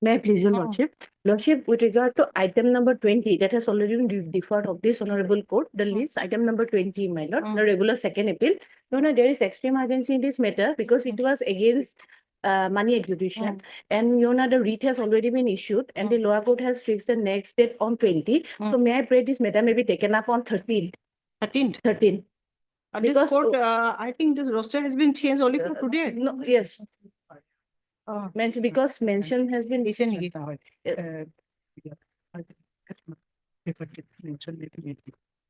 May I please, Your Lordship? Lordship, with regard to item number 20, that has already been deferred of this Honorable Court, the list, item number 20, my lord, the regular second appeal. Your Honor, there is extreme urgency in this matter because it was against money execution. And Your Honor, the writ has already been issued and the lower court has fixed the next date on 20. So may I pray this matter may be taken up on 13th? 13th. 13. This Because- court, I think this roster has been changed only for today. No, yes. Mention because mention has been. Listen, Niki.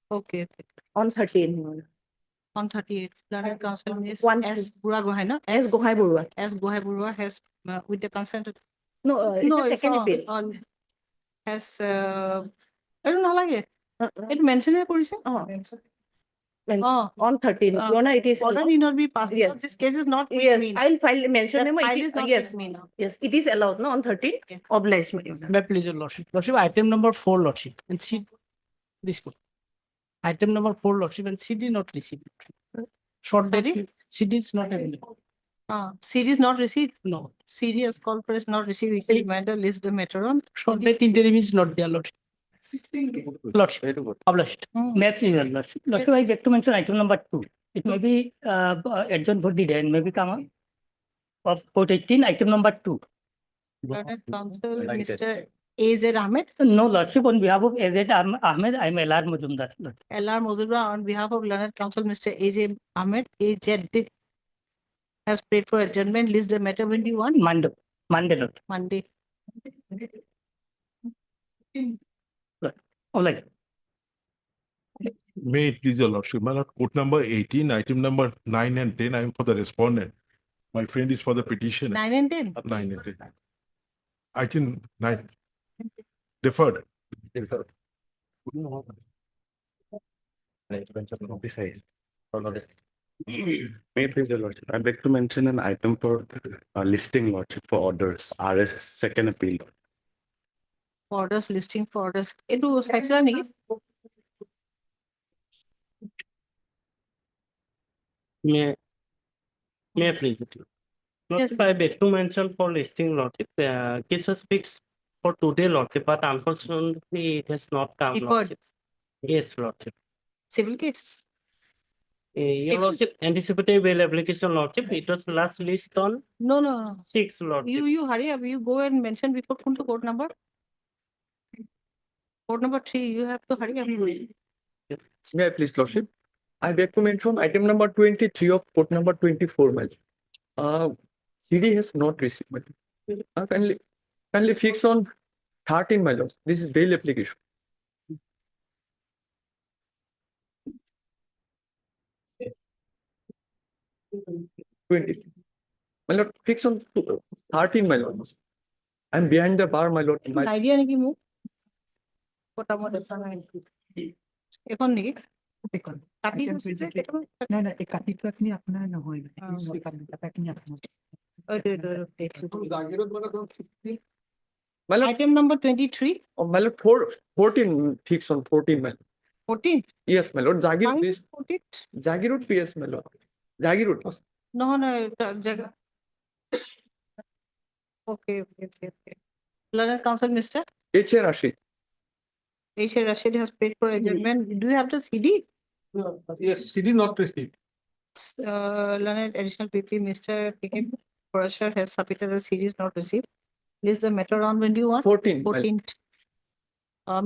Okay. On 13. On 38, Learned Council is One- S. Bura Gohai, no? S. Gohai Borua. S. Gohai Burua has, with the consent of. No, it's No, a it's second on, appeal. has, I don't know, like it mentioned it, police. Oh. On 13. Uh, Your Honor, it is. Order need not be passed. Yes. Because this case is not with Yes, me. I'll file mention That name. file It is not yes, with me now. yes, it is allowed. No, on 13. Okay. Obliged. my lord. May I please, Your Lordship? Lordship, item number 4, Lordship, and see this one. Item number 4, Lordship, and CD not received. Short Sorry? date, CD is not available. CD is not received. No. CD has called for is not received. Equally matter list the matter on. Short date interim is not there, Lordship. Lordship, published. May I please, Your Lordship? Lordship, I beg to mention item number 2. It may be adjourned for the day and maybe come up of Court 18, item number 2. Learned Council, Mr. A.Z. Ahmed. No, Lordship, on behalf of AZ Ahmed, I am LR Majumdar. Lord. L.R. Mozubra on behalf of Learned Council, Mr. A.J. Ahmed, A.Z. has prayed for adjournment. List the matter when you want. Monday, Lord. Monday. All right. May it please Your Lordship, my lord, court number 18, item number 9 and 10, I am for the respondent. My friend is for the petitioner. 9 and 10. 9 and 10. Item 9. Deferred. May please, Your Lordship. I beg to mention an item for listing, Lordship, for orders, RS second appeal. Orders, listing for orders. Itu saya ni. May I please? Lordship, I beg to mention for listing, Lordship, case was fixed for today, Lordship, but unfortunately it has not come, Record. Lordship. Yes, Lordship. Civil case. Your Civil- Lordship, anticipated bail application, Lordship, it was last list on No. 6, Lordship. You hurry up. You go and mention before come to court number. Court number 3, you have to hurry up. May I please, Lordship? I beg to mention item number 23 of court number 24, my lord. CD has not received, my lord. Kindly fix on 13, my lord. This is bail application. My lord, fix on 13, my lord. I'm behind the bar, my lord. My Idea নাকি মুখ মোটামুট একটা নাই এখন নাকি কাটি দিছে কেটে নাই নাই এই কাটিটোখিনি আপোনাৰ নহয় এই কাটিখিনি আপোনাৰ my lord, item number 23 oh, my lord, 14 fix on 14, my lord. 14 Yes, my lord. Jagir, Fine, this 14 Jagirut PS, my lord. Jagirut. no এটা জায়গা okay Learned Council Mr. H.A. Rashid. H. Rashid has paid for adjournment. Do you have the CD? Yes, CD not received. Learned additional PP Mr. K.K. Prashar has submitted the CD is not received. List the matter on when do you want? 14. 14th.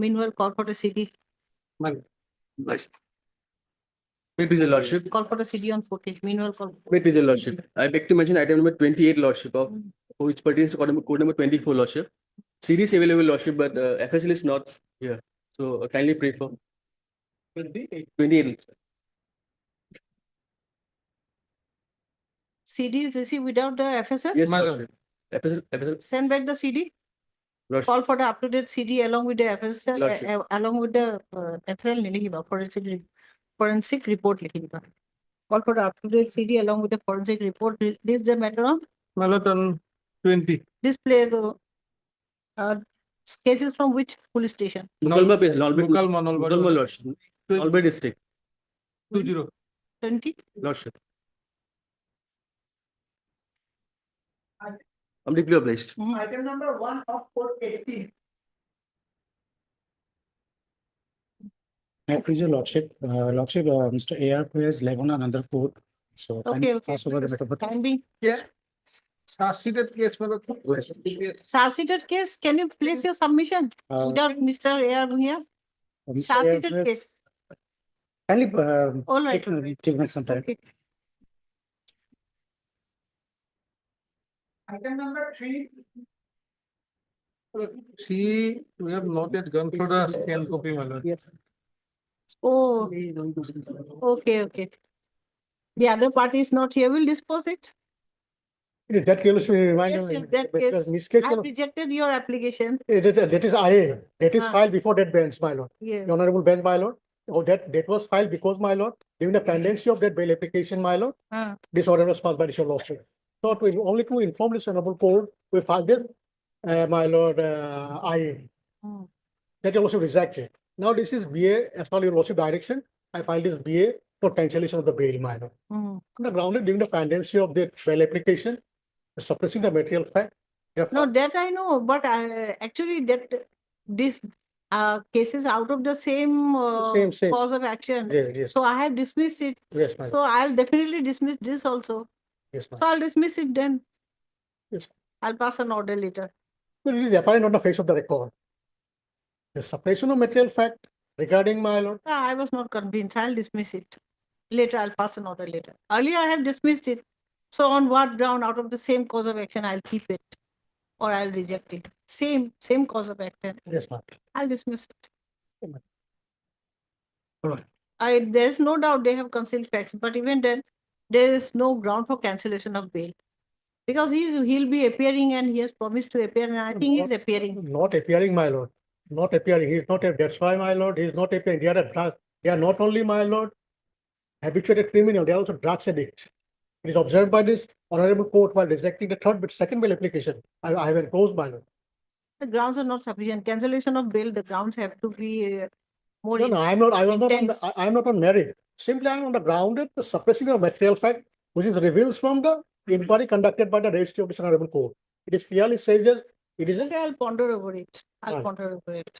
Meanwhile, call for the CD. Wait, please, Your Lordship. Call for the CD on 14th. Meanwhile, call. Wait, please, Your Lordship. I beg to mention item number 28, Lordship, of which pertains to code number 24, Lordship. CD is available, Lordship, but FSL is not here. So kindly pray for 28. CD is received without the FSL? Yes, Lordship. FSL, Send back the CD. Lordship. Call for the up-to-date CD along with the FSL, Lordship. along with the FSL nilihiba, forensic report lihiba. Call for the up-to-date CD along with the forensic report. This the matter on Malatan 20. display. Cases from which police station? Nolba, Local Manolba. Nolba, Lordship. Nolba district, 20. 20. Lordship. I'm deeply obliged. Item number 1 of court 18. Please, your lordship, Mr. AR has left on another court. So Okay, okay. pass over the matter. But Can be. Yeah. Charge-sheeted case, Charge-sheeted case, can you place your submission without Mr. AR here? Mr. Charge-sheeted AR case. kindly All right. take some time. Okay. Item number 3. See, we have not yet gone through the scan copy, my lord. Yes. Oh, okay, okay. The other party is not here, will dispose it? That case, we remind Yes, him, yes, that because case. miscase, I have rejected your application. that is IA, that is Ah. filed before that bench, my lord. Yes. The honorable bench, my lord. Oh, that was filed because, my lord, during the pendency of that bail application, my lord, Ah. this order was passed by the lawsuit. So only to inform this honorable court, we filed this, my lord, IA. Hmm. That you also rejected. Now this is BA, as per your lordship direction, I filed this BA for cancellation of the bail, my lord. Hmm. On the grounded during the pendency of the bail application, suppressing the material fact. No, that I know, but actually that this cases out of the same Same. cause of action. Yes, So I have dismissed it. yes, ma'am. So I'll definitely dismiss this also. Yes, ma'am. So I'll dismiss it then. Yes. I'll pass an order later. Well, it is apparent on the face of the record. The suppression of material fact regarding, my lord. I was not convinced. I'll dismiss it. Later, I'll pass an order later. Earlier, I had dismissed it. So on what ground out of the same cause of action, I'll keep it or I'll reject it. Same cause of action. Yes, ma'am. I'll dismiss it. All right. There's no doubt they have concealed facts, but even then, there is no ground for cancellation of bail. Because he'll be appearing and he has promised to appear, and I think he's appearing. Not appearing, my lord. Not appearing. He's not. That's why, my lord, he's not appearing. They are not only, my lord, habituated criminal. They are also drugs addicts. It is observed by this honorable court while rejecting the second bail application. I have enforced, my lord. The grounds are not sufficient. Cancellation of bail, the grounds have to be more. No, I'm not. intense. I'm not on merit. Simply, I'm on the grounded the suppressing of material fact, which is revealed from the inquiry conducted by the registry of this honorable court. It is clearly says that it is a. Okay, I'll ponder over it. I'll Right. ponder over it.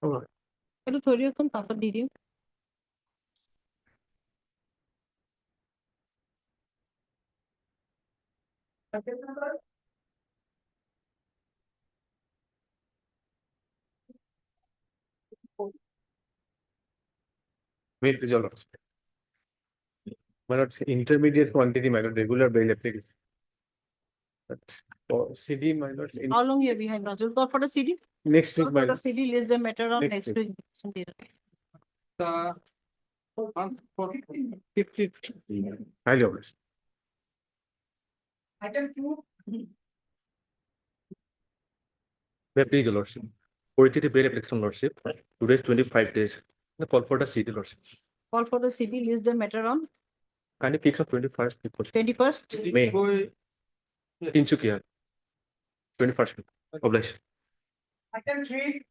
All right. It'll throw you some pass did you? Wait, please, your lordship. My lord, intermediate quantity, my lord, regular bail application. But for CD, my lord, How long you're behind, Rajul? Call for the CD? next Call week, my for the lord. CD, list the matter on Next next week. week. The 50. Highly obliged. Item 2. May I please, your lordship. Originally bail application, lordship. Today is 25 days. The call for the CD, lordship. Call for the CD, list the matter on Kindly fix on 21st. 21st. May. Tinsukia. 21st. Obliged. Item 3.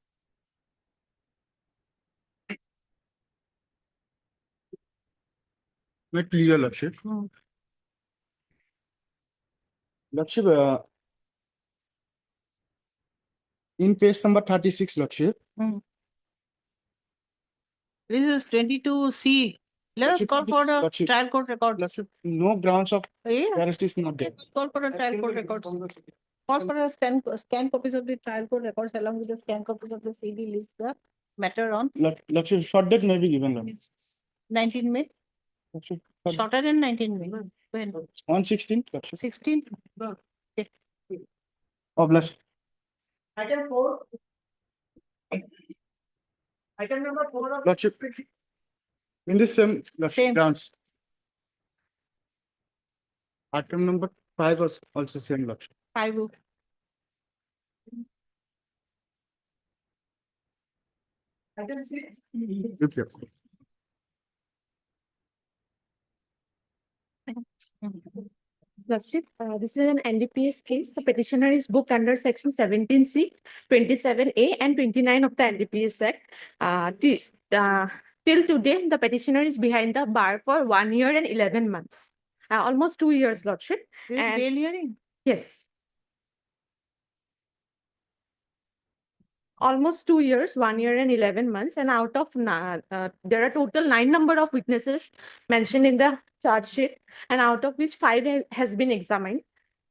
May please, your lordship. Hmm. Lordship, in page number 36, lordship. This is 22C. Let us Lordship, call for the Lordship. trial court records. Lordship, no grounds of Yeah. arrest is not there. Call for the trial court records. Call for a scan copies of the trial court records along with the scan copies of the CD, list the matter on Lordship, short date may be given, lord. 19 May. Lordship, Shorter than 19 May. When? on 16th, lordship. 16. Obliged. Item 4. Item number 4 of. Lordship, in this same, lordship, Same. grounds. Item number 5 was also same, lordship. 5. Item 6. Okay. Lordship, this is an NDPS case. The petitioner is booked under section 17C, 27A and 29 of the NDPS Act. Till today, the petitioner is behind the bar for 1 year and 11 months. Almost 2 years, Lordship. This is And- bail hearing. Yes. almost 2 years, 1 year and 11 months. And out of there are total 9 number of witnesses mentioned in the charge sheet, and out of which 5 has been examined.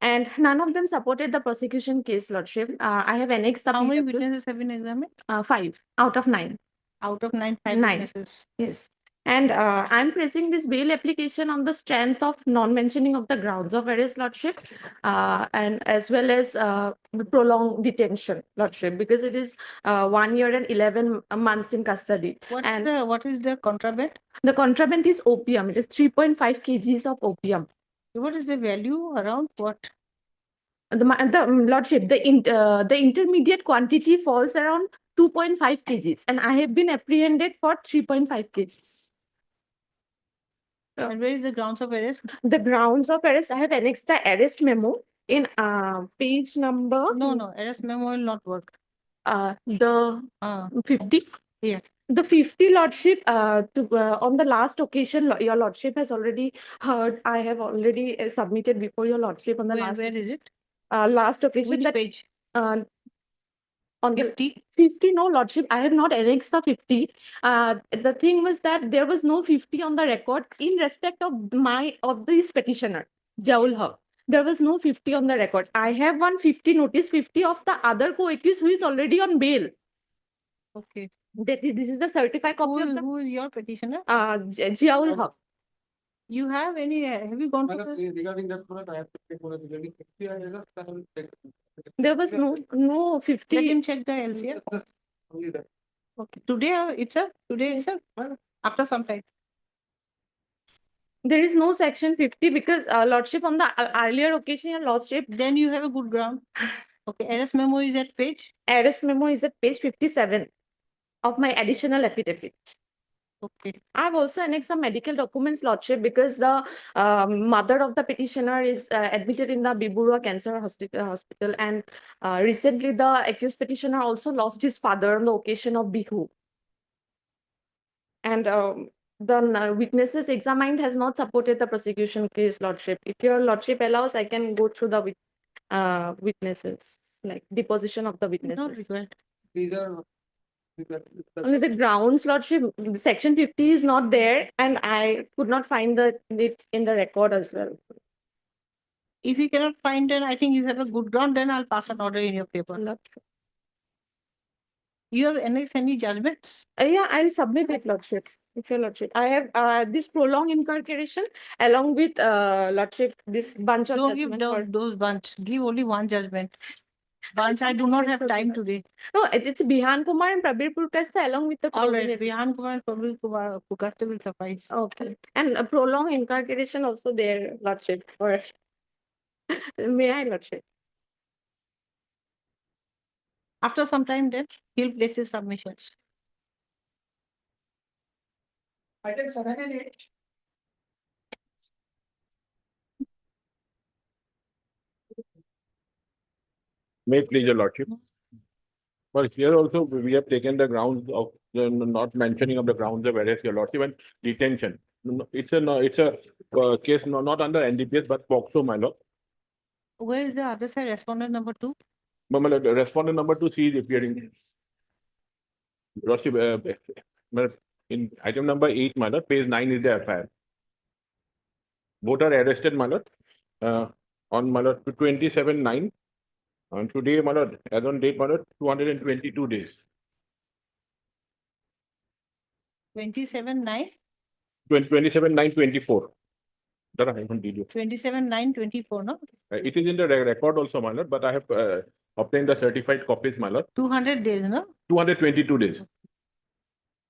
And none of them supported the prosecution case, Lordship. I have annexed the How many PWs, witnesses have been examined? 5 out of 9. Out of 9, 5 Nine. witnesses. Yes. And I'm pressing this bail application on the strength of non-mentioning of the grounds of arrest, Lordship, and as well as prolonged detention, Lordship, because it is 1 year and 11 months in custody. What is the contraband? The contraband is opium. It is 3.5 kgs of opium. What is the value around what? Lordship, the intermediate quantity falls around 2.5 kgs, and I have been apprehended for 3.5 kgs. And where is the grounds of arrest? The grounds of arrest, I have annexed the arrest memo in page number. No, arrest memo will not work. The 50. Yeah. The 50, Lordship, on the last occasion, your Lordship has already heard, I have already submitted before your Lordship on the Where is it? last occasion. Which that, page? On the 50? 50, no, Lordship, I have not annexed the 50. The thing was that there was no 50 on the record in respect of this petitioner, Jaul Haq. There was no 50 on the record. I have 150 notice, 50 of the other co-accused who is already on bail. Okay. This is the certified copy of the Who is your petitioner? Jaul Haq. You have any, have you gone to the, Regarding that, I have to take one of the There was no 50. let him check the LCR. Okay. Today itself? After some time. There is no section 50 because Lordship on the earlier occasion, your Lordship. Then you have a good ground. Okay, arrest memo is at page? Arrest memo is at page 57 of my additional affidavit. Okay. I've also annexed some medical documents, Lordship, because the mother of the petitioner is admitted in the Biburua Cancer Hospital, and recently the accused petitioner also lost his father on the occasion of Bihu. And the witnesses examined has not supported the prosecution case, Lordship. If your Lordship allows, I can go through the witnesses, like deposition of the witnesses. Not required. These are Only the grounds, Lordship, section 50 is not there, and I could not find it in the record as well. If you cannot find it, I think you have a good ground, then I'll pass an order in your paper. Lordship. You have annexed any judgments? Yeah, I'll submit it, Lordship. If your Lordship, I have this prolonged incarceration along with Lordship, this bunch of Don't give judgment for- those bunch. Give only one judgment. Bunch, I do not have time today. No, it's Bihan Kumar and Prabir Purkasta along with the All right, coordinated- Bihan Kumar and Prabir Kumar Pugasta will suffice. Okay, and a prolonged incarceration also there, Lordship. Or may I, Lordship? After some time, then he'll place his submissions. Item 7 and 8. May it please your lordship. But here also, we have taken the grounds of the not mentioning of the grounds of arrest, your lordship, and detention. It's a case not under NDPS, but POCSO, my lord. Where is the other side, respondent number 2? But my lord, respondent number 2 C is appearing. Lordship, my lord, in item number 8, my lord, page 9 is the FIR. Both are arrested, my lord, on my lord 27/9. And today, my lord, as on date, my lord, 222 days. 27/9? 27/9/24. That I haven't detailed. 27/9/24, no? It is in the record also, my lord, but I have obtained the certified copies, my lord. 200 days, no? 222 days.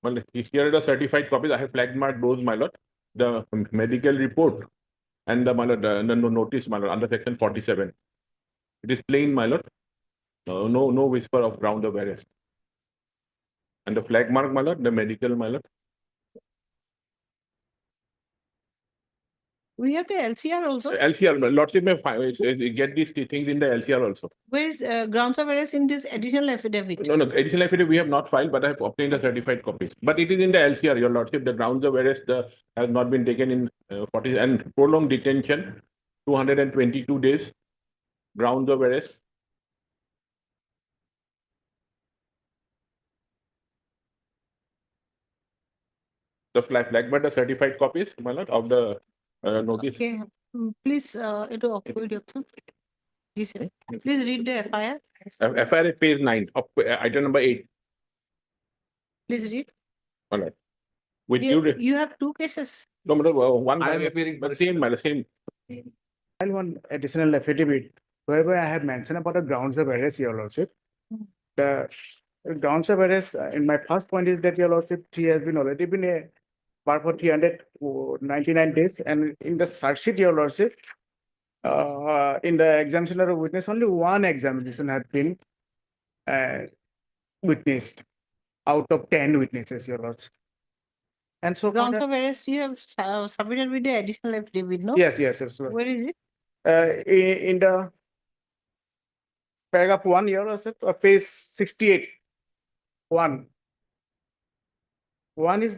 Well, here are the certified copies. I have flag marked those, my lord. The medical report and the, my lord, the notice, my lord, under section 47. It is plain, my lord. No whisper of ground of arrest. And the flag mark, my lord, the medical, my lord. We have the LCR also. LCR, lordship may get these things in the LCR also. Where is grounds of arrest in this additional affidavit? No, additional affidavit we have not filed, but I have obtained the certified copies. But it is in the LCR, your lordship. The grounds of arrest has not been taken in 40 and prolonged detention, 222 days. Grounds of arrest. the flag by the certified copies, my lord, of the notice. Okay, please, please read the FIR. FIR is page 9 of item number 8, Please read. my lord. With You have two cases. no, my lord, one I am guy, appearing but for- same, my lord, same. File one additional affidavit whereby I have mentioned about the grounds of arrest, your lordship. The grounds of arrest, in my first point is that your lordship, he has been already been a bar for 399 days, and in the search sheet, your lordship, in the examination of a witness, only one examination had been witnessed out of 10 witnesses, your lordship. And so far, Grounds of arrest you have submitted with the additional affidavit, no? yes, yes, yes. Where is it? In the paragraph 1, your lordship, page 68. One is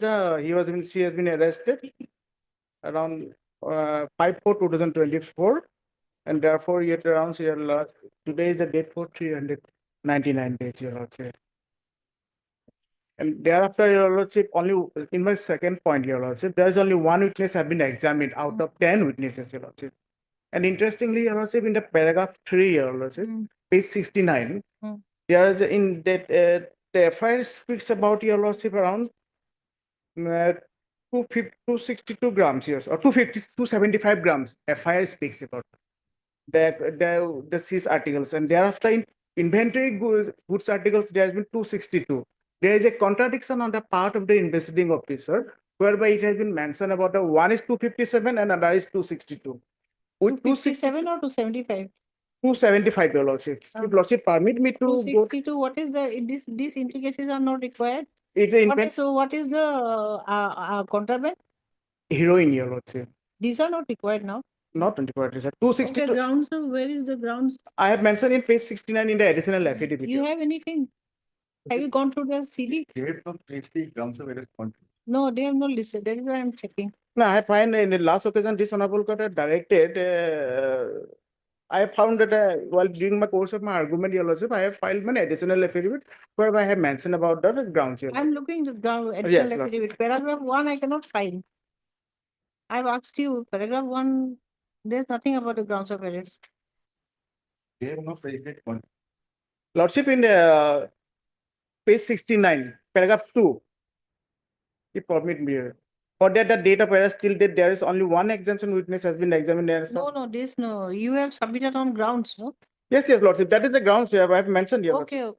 she has been arrested around 5/4/2024, and therefore yet around your last today is the date for 399 days, your lordship. And thereafter, your lordship, only in my second point, your lordship, there is only one witness have been examined out of 10 witnesses, your lordship. And interestingly, your lordship, in the paragraph 3, your lordship, page 69, there is in that the FIR speaks about, your lordship, around 262 grams, yes, or 275 grams. FIR speaks about the seized articles, and thereafter in inventory goods articles there has been 262. There is a contradiction on the part of the investigating officer, whereby it has been mentioned about the one is 257 and another is 262. With 267 or 275? 275, your lordship. If lordship permit me to go, 262, what is the, these intricacies are not required? it's a What is the contraband? heroin, your lordship. These are not required now. Not 24, sir. Okay, 262. grounds, where is the grounds? I have mentioned in page 69 in the additional affidavit. You have anything? Have you gone through the CD? No, they have not listed. That is why I'm checking. No, I find in the last occasion, this honorable court had directed, I found that while during my course of my argument, your lordship, I have filed an additional affidavit where I have mentioned about the grounds here. I'm looking the additional Yes, affidavit. Paragraph 1, I cannot find. I've asked you, paragraph 1, there's nothing about the grounds of arrest. Lordship, in page 69, paragraph 2, if permit me. For that, the date of arrest till date, there is only one exemption witness has been examined. No, you have submitted on grounds, no? Yes, Lordship, that is the grounds here I have mentioned here. Okay.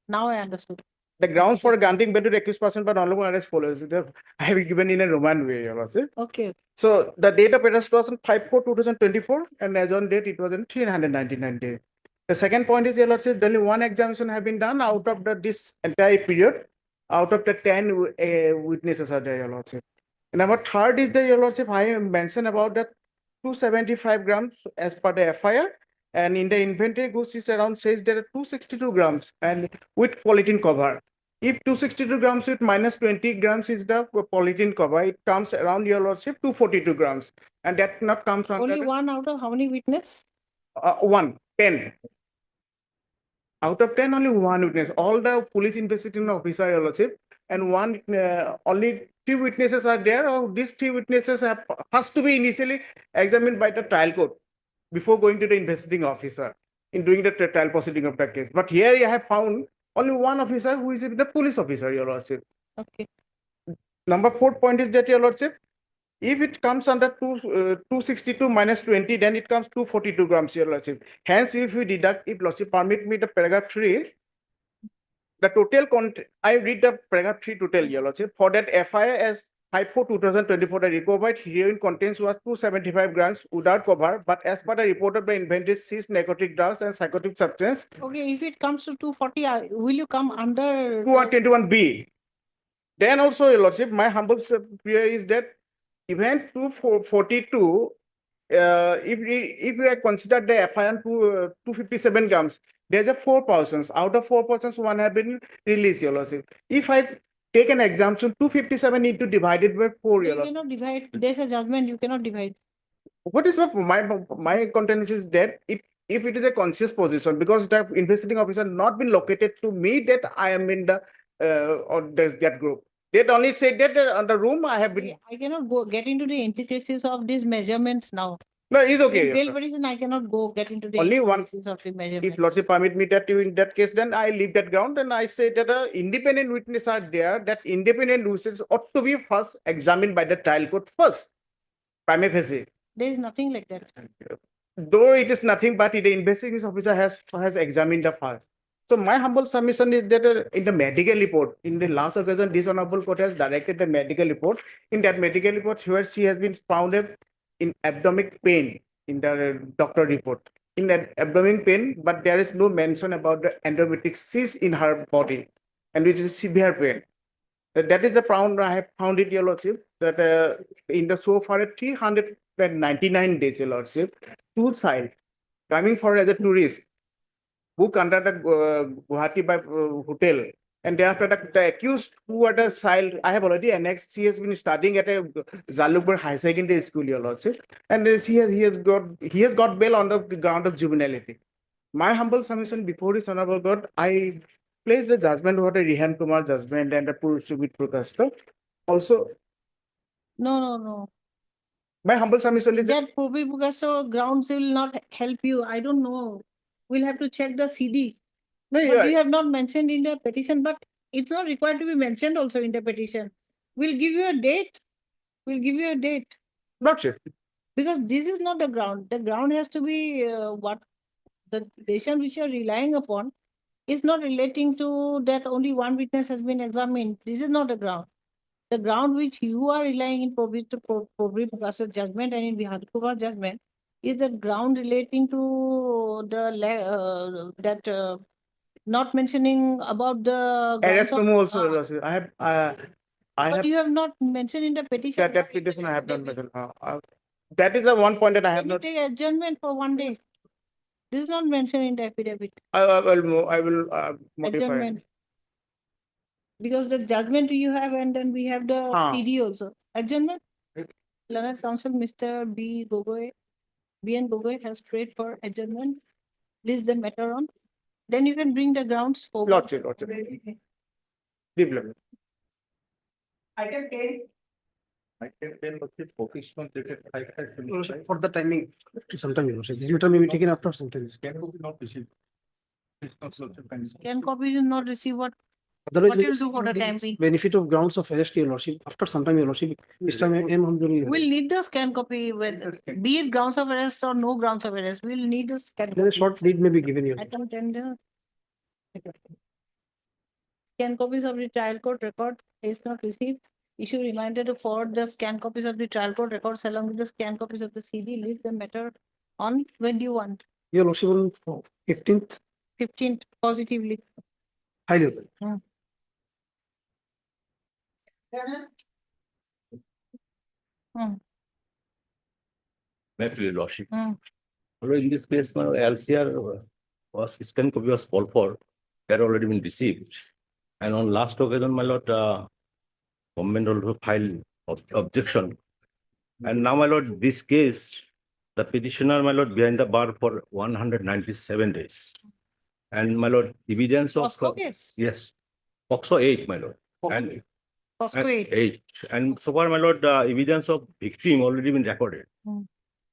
Now I understood. The grounds for granting bail to the accused person but honorable arrest follows. I have given in a Roman way, your lordship. Okay. So the date of arrest was on 5/4/2024, and as on date it was in 399 days. The second point is, your lordship, only one examination have been done out of this entire period. Out of the 10 witnesses are there, your lordship. And number third is the, your lordship, I mentioned about that 275 grams as per the FIR, and in the inventory goods is around says there are 262 grams and with polythene cover. If 262 grams with minus 20 grams is the polythene cover, it comes around, your lordship, 242 grams, and that not comes under Only one out of how many witness? 10. Out of 10, only one witness. All the police investigating officer, your lordship, and one only 3 witnesses are there. Or these 3 witnesses has to be initially examined by the trial court before going to the investigating officer in doing the trial proceeding of the case. But here you have found only one officer who is the police officer, your lordship. Okay. Number 4 point is that, your lordship, if it comes under 262 minus 20, then it comes 242 grams, your lordship. Hence, if we deduct, if lordship permit me the paragraph 3, the total I read the paragraph 3 total, your lordship. For that FIR as 5/4/2024, the recovered heroin contents was 275 grams without cover, but as per the report of the inventory seized narcotic drugs and psychotic substance. Okay, if it comes to 240, will you come under 221B? Then also, your lordship, my humble prayer is that even 242, if we consider the FIR 257 grams, there's a 4 persons. Out of 4 persons, one have been released, your lordship. If I take an exemption, 257 need to divide it by 4, your you lordship. cannot divide. There's a judgment, you cannot divide. What is my content is that if it is a conscious position, because the investigating officer not been located to me that I am in the or there's that group. They only said that on the room I have been. I cannot go get into the intricacies of these measurements now. No, it's okay. In bail petition, I cannot go get into the Only one- intricacies of the If measurement. Lordship permit me that in that case, then I leave that ground and I say that independent witnesses are there. That independent witnesses ought to be first examined by the trial court first. Prima facie. There is nothing like that. Though it is nothing, but the investigation officer has examined the first. So my humble submission is that in the medical report, in the last occasion, this honorable court has directed the medical report. In that medical report, where she has been found in abdominal pain in the doctor report. In that abdominal pain, but there is no mention about the endometric cyst in her body, and which is severe pain. That is the found I have found it, Your Lordship, that in the so far 399 days, Your Lordship, two child coming for as a tourist, book under the Guwahati by hotel, and thereafter the accused who are the child, I have already annexed. She has been studying at a Jalukbar High Secondary School, Your Lordship, and he has got bail on the ground of juvenility. My humble submission before this honorable court, I place the judgment over the Rihan Kumar judgment and the Purusubit Prokasta. Also, No. my humble submission is That Procedural grounds will not help you. I don't know. We'll have to check the CD. no, But yeah, you have not mentioned in the petition, but it's not required to be mentioned also in the petition. We'll give you a date. We'll give you a date. not sure. Because this is not the ground. The ground has to be what the decision which you're relying upon is not relating to that only one witness has been examined. This is not the ground. The ground which you are relying in Procedural judgment and in Vihadukuma's judgment is the ground relating to the that not mentioning about the Arrest grounds of- memo also, Your Lordship. I but have you have not mentioned in the petition. that petition I have not mentioned. That is the one point that I have Can you not. take adjournment for 1 day? This is not mentioned in the affidavit. I will modify. Adjournment. Because the judgment you have and then we have the CD also. Adjournment. Learned Counsel Mr. B. N. Gogoi has prayed for adjournment. List the matter on. Then you can bring the grounds forward. Lordship. Development. Item 10. Item 10, Lordship, vocational dated 5/25. For the timing, sometime, this matter may be taken after sometimes. Can be not received. It's not Lordship, can- Can copies not receive what? Otherwise, What we you'll will do for the see time being? benefit of grounds of arrest, Your Lordship, after some time, Your Lordship, this time I am on the. We'll need the scan copy when, be it grounds of arrest or no grounds of arrest, we'll need a scan Then a copy. short read may be given, Your I Lordship. can tender. Scan copies of the trial court record is not received. Issue reminder to forward the scan copies of the trial court records along with the scan copies of the CD. List the matter on when do you want? Your Lordship, on 15th, 15th positively. high level. Naturally, Lordship. Mm. Although in this case, my LCR was scan copy was called for, that already been received. And on last occasion, my lord, government also filed objection. And now, my lord, this case, the petitioner, my lord, behind the bar for 197 days. And my lord, evidence of. POSCO case? Yes, POXO 8, my lord. And POSCO 8. 8. And so far, my lord, evidence of victim already been recorded. Mm.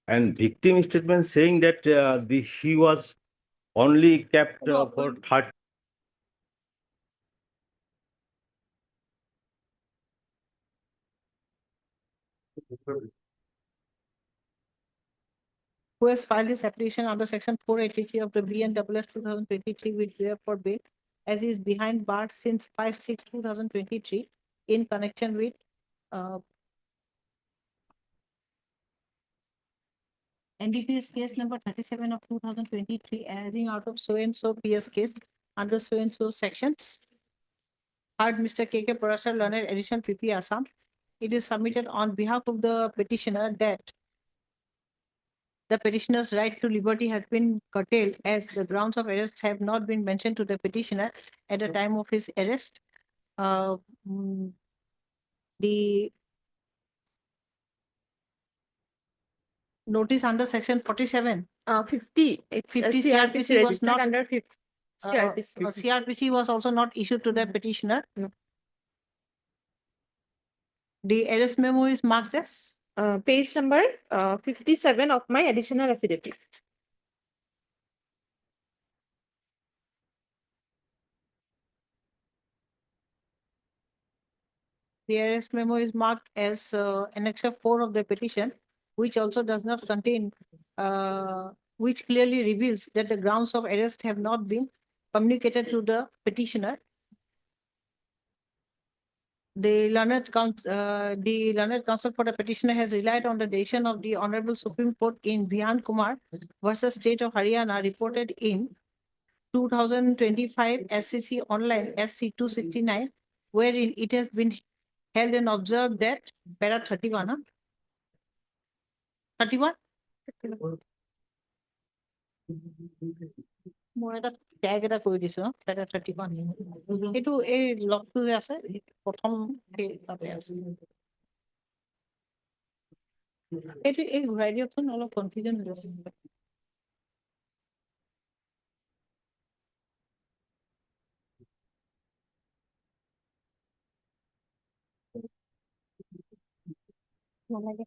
And victim statement saying that he was only kept for 30. Who has filed his application under section 483 of the BNWS 2023 with bail for bail as he is behind bars since 5/6/2023 in connection with NDPS case number 37 of 2023 arising out of so and so PS case under so and so sections. Heard Mr. K.K. Parasar, learned edition PP Assam. It is submitted on behalf of the petitioner that the petitioner's right to liberty has been curtailed as the grounds of arrest have not been mentioned to the petitioner at the time of his arrest. The notice under section 47. 50. It's 50 50 CRPC CRPC was registered not- under 50. CRPC. CRPC was also not issued to the petitioner. The arrest memo is marked as Page number 57 of my additional affidavit. the arrest memo is marked as annexure 4 of the petition, which also does not contain, which clearly reveals that the grounds of arrest have not been communicated to the petitioner. The learned counsel for the petitioner has relied on the decision of the Honorable Supreme Court in Bihan Kumar versus State of Haryana, reported in 2025 SCC Online SC 269, wherein it has been held and observed that para 31, huh? 31? মই এটা tag এটা কৰি দিছো para 31 এইটো এই লগটো যে আছে প্ৰথম তাতে আছে এইটো এই ঘূৰাই দিয়কচোন অলপ কনফিউজন হৈ আছে নালাগে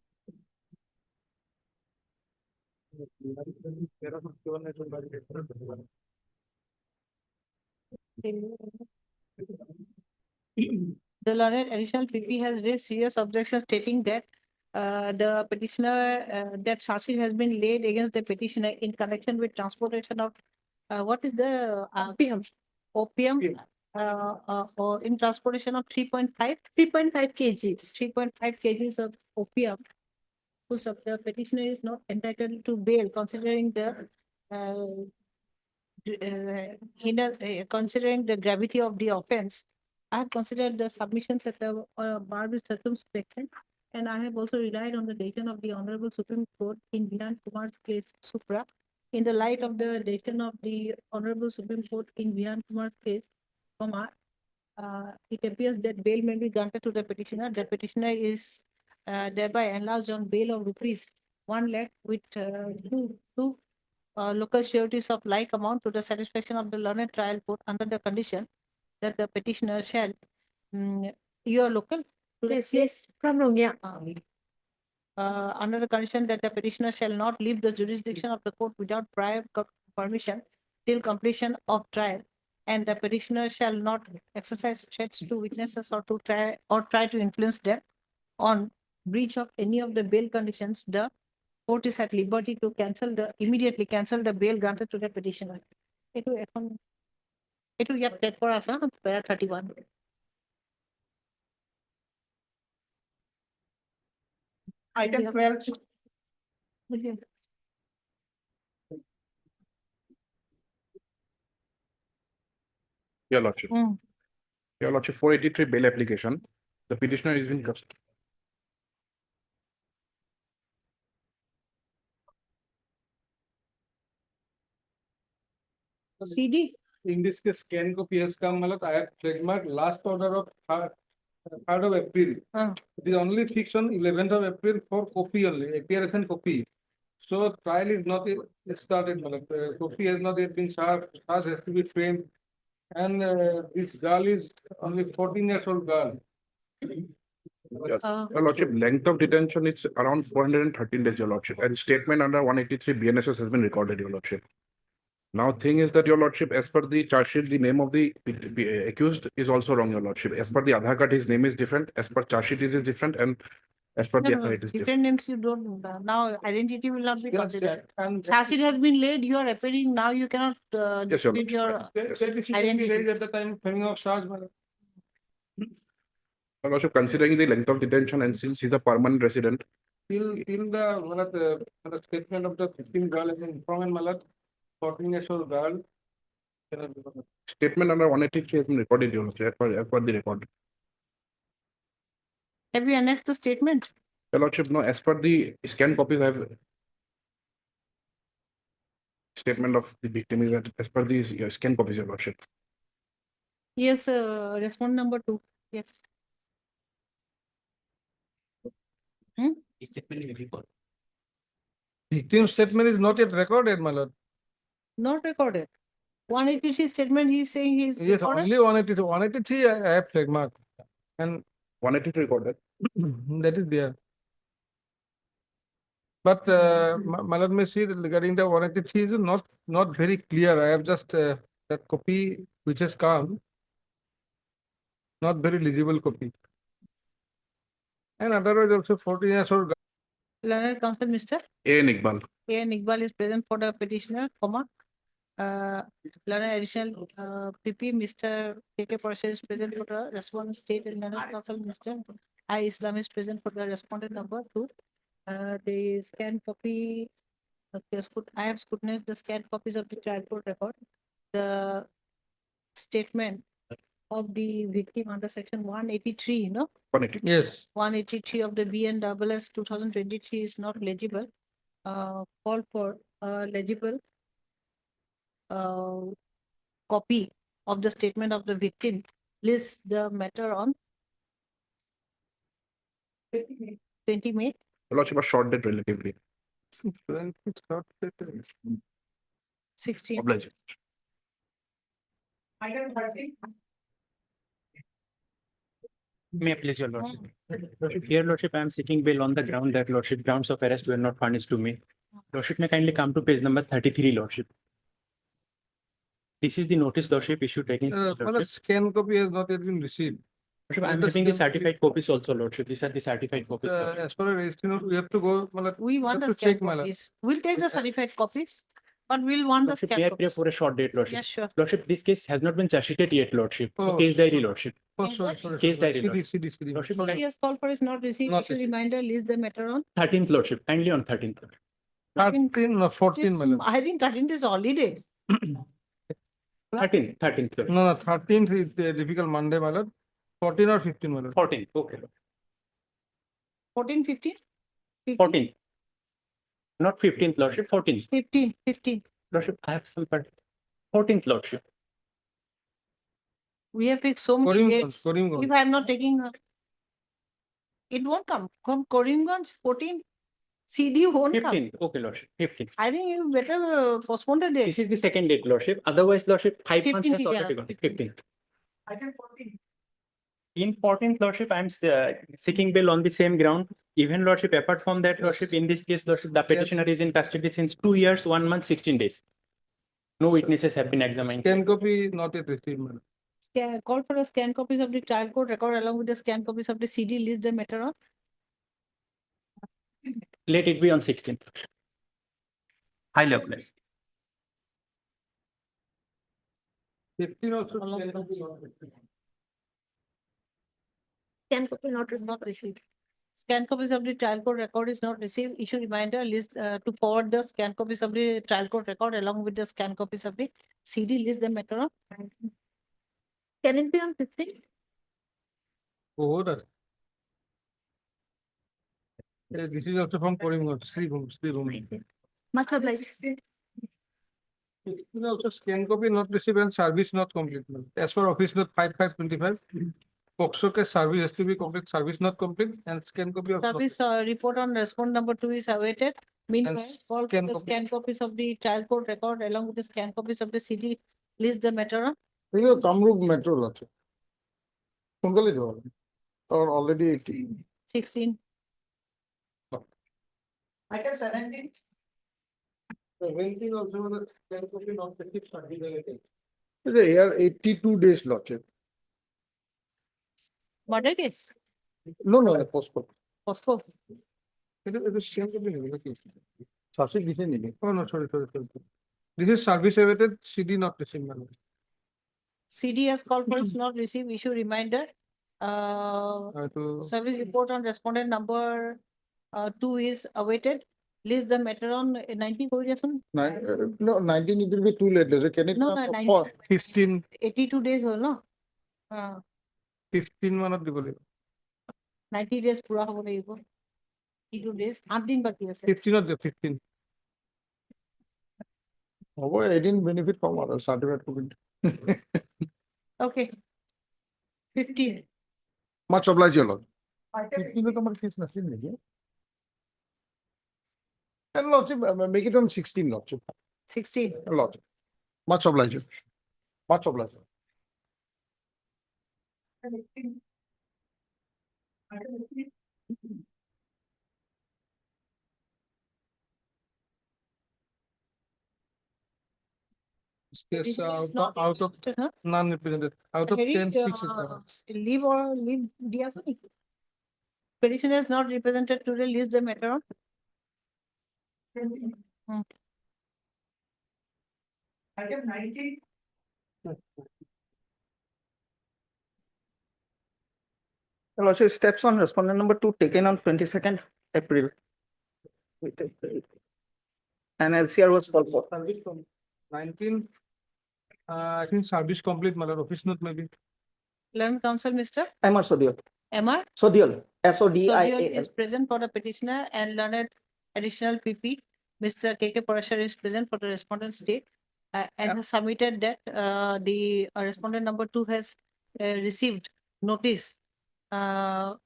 The learned additional PP has raised serious objections stating that the petitioner, that charge sheet has been laid against the petitioner in connection with transportation of, what is the opium, or in transportation of 3.5 kgs. 3.5 kgs of opium, whose the petitioner is not entitled to bail considering the considering the gravity of the offense. I have considered the submissions at the bar with circumspection, and I have also relied on the decision of the Honorable Supreme Court in Bihan Kumar's case Supra. In the light of the decision of the Honorable Supreme Court in Bihan Kumar's case, it appears that bail may be granted to the petitioner. The petitioner is thereby enlarged on bail of rupees 1 lakh with two local sureties of like amount to the satisfaction of the learned trial court under the condition that the petitioner shall, you are local? Yes, from Rongya. Under the condition that the petitioner shall not leave the jurisdiction of the court without prior permission till completion of trial, and the petitioner shall not exercise threats to witnesses or try to influence them on breach of any of the bail conditions. The court is at liberty to immediately cancel the bail granted to the petitioner. It will get that for us, para 31. Item 12. Your Lordship. Your Lordship, 483 bail application. The petitioner is in custody. CD. In this case, scan copy has come, I have trademark last order of 3rd of April. It is only fixed on 11th of April for copy only, appearance and copy. So trial is not yet started, copy has not yet been served, charge has to be framed. And this girl is only 14 years old girl. Your Lordship, length of detention is around 413 days, Your Lordship, and statement under 183 BNSS has been recorded, Your Lordship. Now, thing is that, Your Lordship, as per the charge sheet, the name of the accused is also wrong, Your Lordship. As per the Aadhaar card, his name is different. As per charge sheet, is different, and as per the FIR, it is different. Different names you don't, now identity will not be considered. Charge sheet has been laid, you are appearing, now you cannot Yes, Your give Lordship. your Yes. identity. At the time, framing of charge, Your Lordship, considering the length of detention and since he's a permanent resident, till the statement of the 15 girl has been informed, 14 years old girl. statement under 183 has been recorded, Your Lordship, as per the record. Have you annexed the statement? Your Lordship, no, as per the scan copies, I have statement of the victim is that as per the scan copies, Your Lordship. Yes, respond number 2, yes. Victim statement is not yet recorded, my lord. Not recorded. 183 statement, he is saying he is Yes, recorded. only 183. 183 I have trademark. And 183 recorded. That is there. But my lord may see regarding the 183 is not very clear. I have just that copy which has come, not very legible copy. And otherwise also 14 years old. Learned Counsel, Mr. A. Iqbal. A. Iqbal is present for the petitioner, comma. Learned additional PP, Mr. K.K. Parshar is present for the respondent state, and Learned Counsel, Mr. I. Islam is present for the respondent number 2. The scanned copy, okay, I have scrutinized the scanned copies of the trial court record. The statement of the victim under section 183, no? Yes. 183 of the BNSS 2023 is not legible. Call for legible copy of the statement of the victim. Lists the matter on 20 May. Lordship, a short date relatively. 16. Oblige. May I please your lordship? Lordship, here lordship, I am seeking bail on the ground that lordship grounds of arrest were not furnished to me. Lordship may kindly come to page number 33, lordship. This is the notice lordship issued against me, lordship. Scan copy has not yet been received. Lordship, I am having the certified copies also, lordship. These are the certified copies. lordship. As far as registry note, we have to go. We want the to scan check, my lord. copies. We'll take the certified copies, but we'll want the Lordship, scan may I pray copies. for a short date, lordship? Yes, sure. Lordship, this case has not been charge sheeted yet, lordship. So Oh. case diary, lordship. Oh, sorry. Case diary, CD, lordship. CD. Lordship, Serious call for is not received. Not Issue reminder, list the matter on 13th, lordship. Kindly on 13th. 13, no, 14, my lord. I think 13th is holiday. 13th, lordship. No, 13th is a difficult Monday, my lord. 14 or 15, my lord. 14th, okay. lord. 14, 15? 14th. Not 15th, lordship. 14th. 15. Lordship, I have some part. 14th, lordship. We have fixed so many Karimganj, dates. Karimganj. If I am not taking, it won't come. From Karimganj, 14. CD won't come. 15th, okay, lordship. 15th. I think you better postpone the date. This is the second date, lordship. Otherwise, lordship, 5 months 15th, has already yeah. gone. 15th. In 14th, lordship, I am seeking bail on the same ground. Even lordship, apart from that, lordship, in this case, lordship, the petitioner is in custody since 2 years, 1 month, 16 days. No witnesses have been examined. Scan copy not yet received, my lord. Call for the scan copies of the trial court record along with the scan copies of the CD. List the matter on Let it be on 16th. High level. 15 also. scan copy not received. Scan copies of the trial court record is not received. Issue reminder list to forward the scan copies of the trial court record along with the scan copies of the CD. List the matter on. Can it be on 15? Oh, that. This is also from Karimganj, Sri Bhumi. Much obliged. Also scan copy not received and service not complete. As for office note 5525, POXO case service has to be complete, service not complete, and scan copy of. Service report on respondent number 2 is awaited. Meanwhile, call for the scan copies of the trial court record along with the scan copies of the CD. List the matter on. Kamrup Metro lot. Or already 18. 16. Item 17. 17 also the scan copy not received. Here 82 days lordship. Murder case. No, postpone. Postpone. It is scan copy. Oh no, sorry. This is service awaited, CD not received. CD has called for is not received. Issue reminder. Service report on respondent number 2 is awaited. List the matter on 19 correction. No, 19 it will be too late. Can it No, come 19. for 15? 82 days हो ना. 15 मानत দিব লাগিব 90 days पूरा হ'ব লাগিব. 82 days 8 দিন বাকি আছে. 15 হ'ব 18 benefit পাম আৰু certificate copy. Okay. 15. Much obliged, your lord. 15 তোমার কেস নাছিল নাকি? And lordship, make it on 16 lordship. 16. Lordship. Much obliged. Much obliged. Space It's not out of represented, huh? non-represented, out of Harry, 10, 6 is leave or leave the petitioner is not represented today, list the matter on. Item 19. Lordship, steps on respondent number 2 taken on 22nd April. And LCR was called for. 19. I think service complete, my lord, office note maybe. Learned counsel, Mr. MR Sodial. MR Sodial. Sodial SODIAL. is present for the petitioner and learned additional PP. Mr. KK Parashar is present for the respondent state and has submitted that the respondent number 2 has received notice and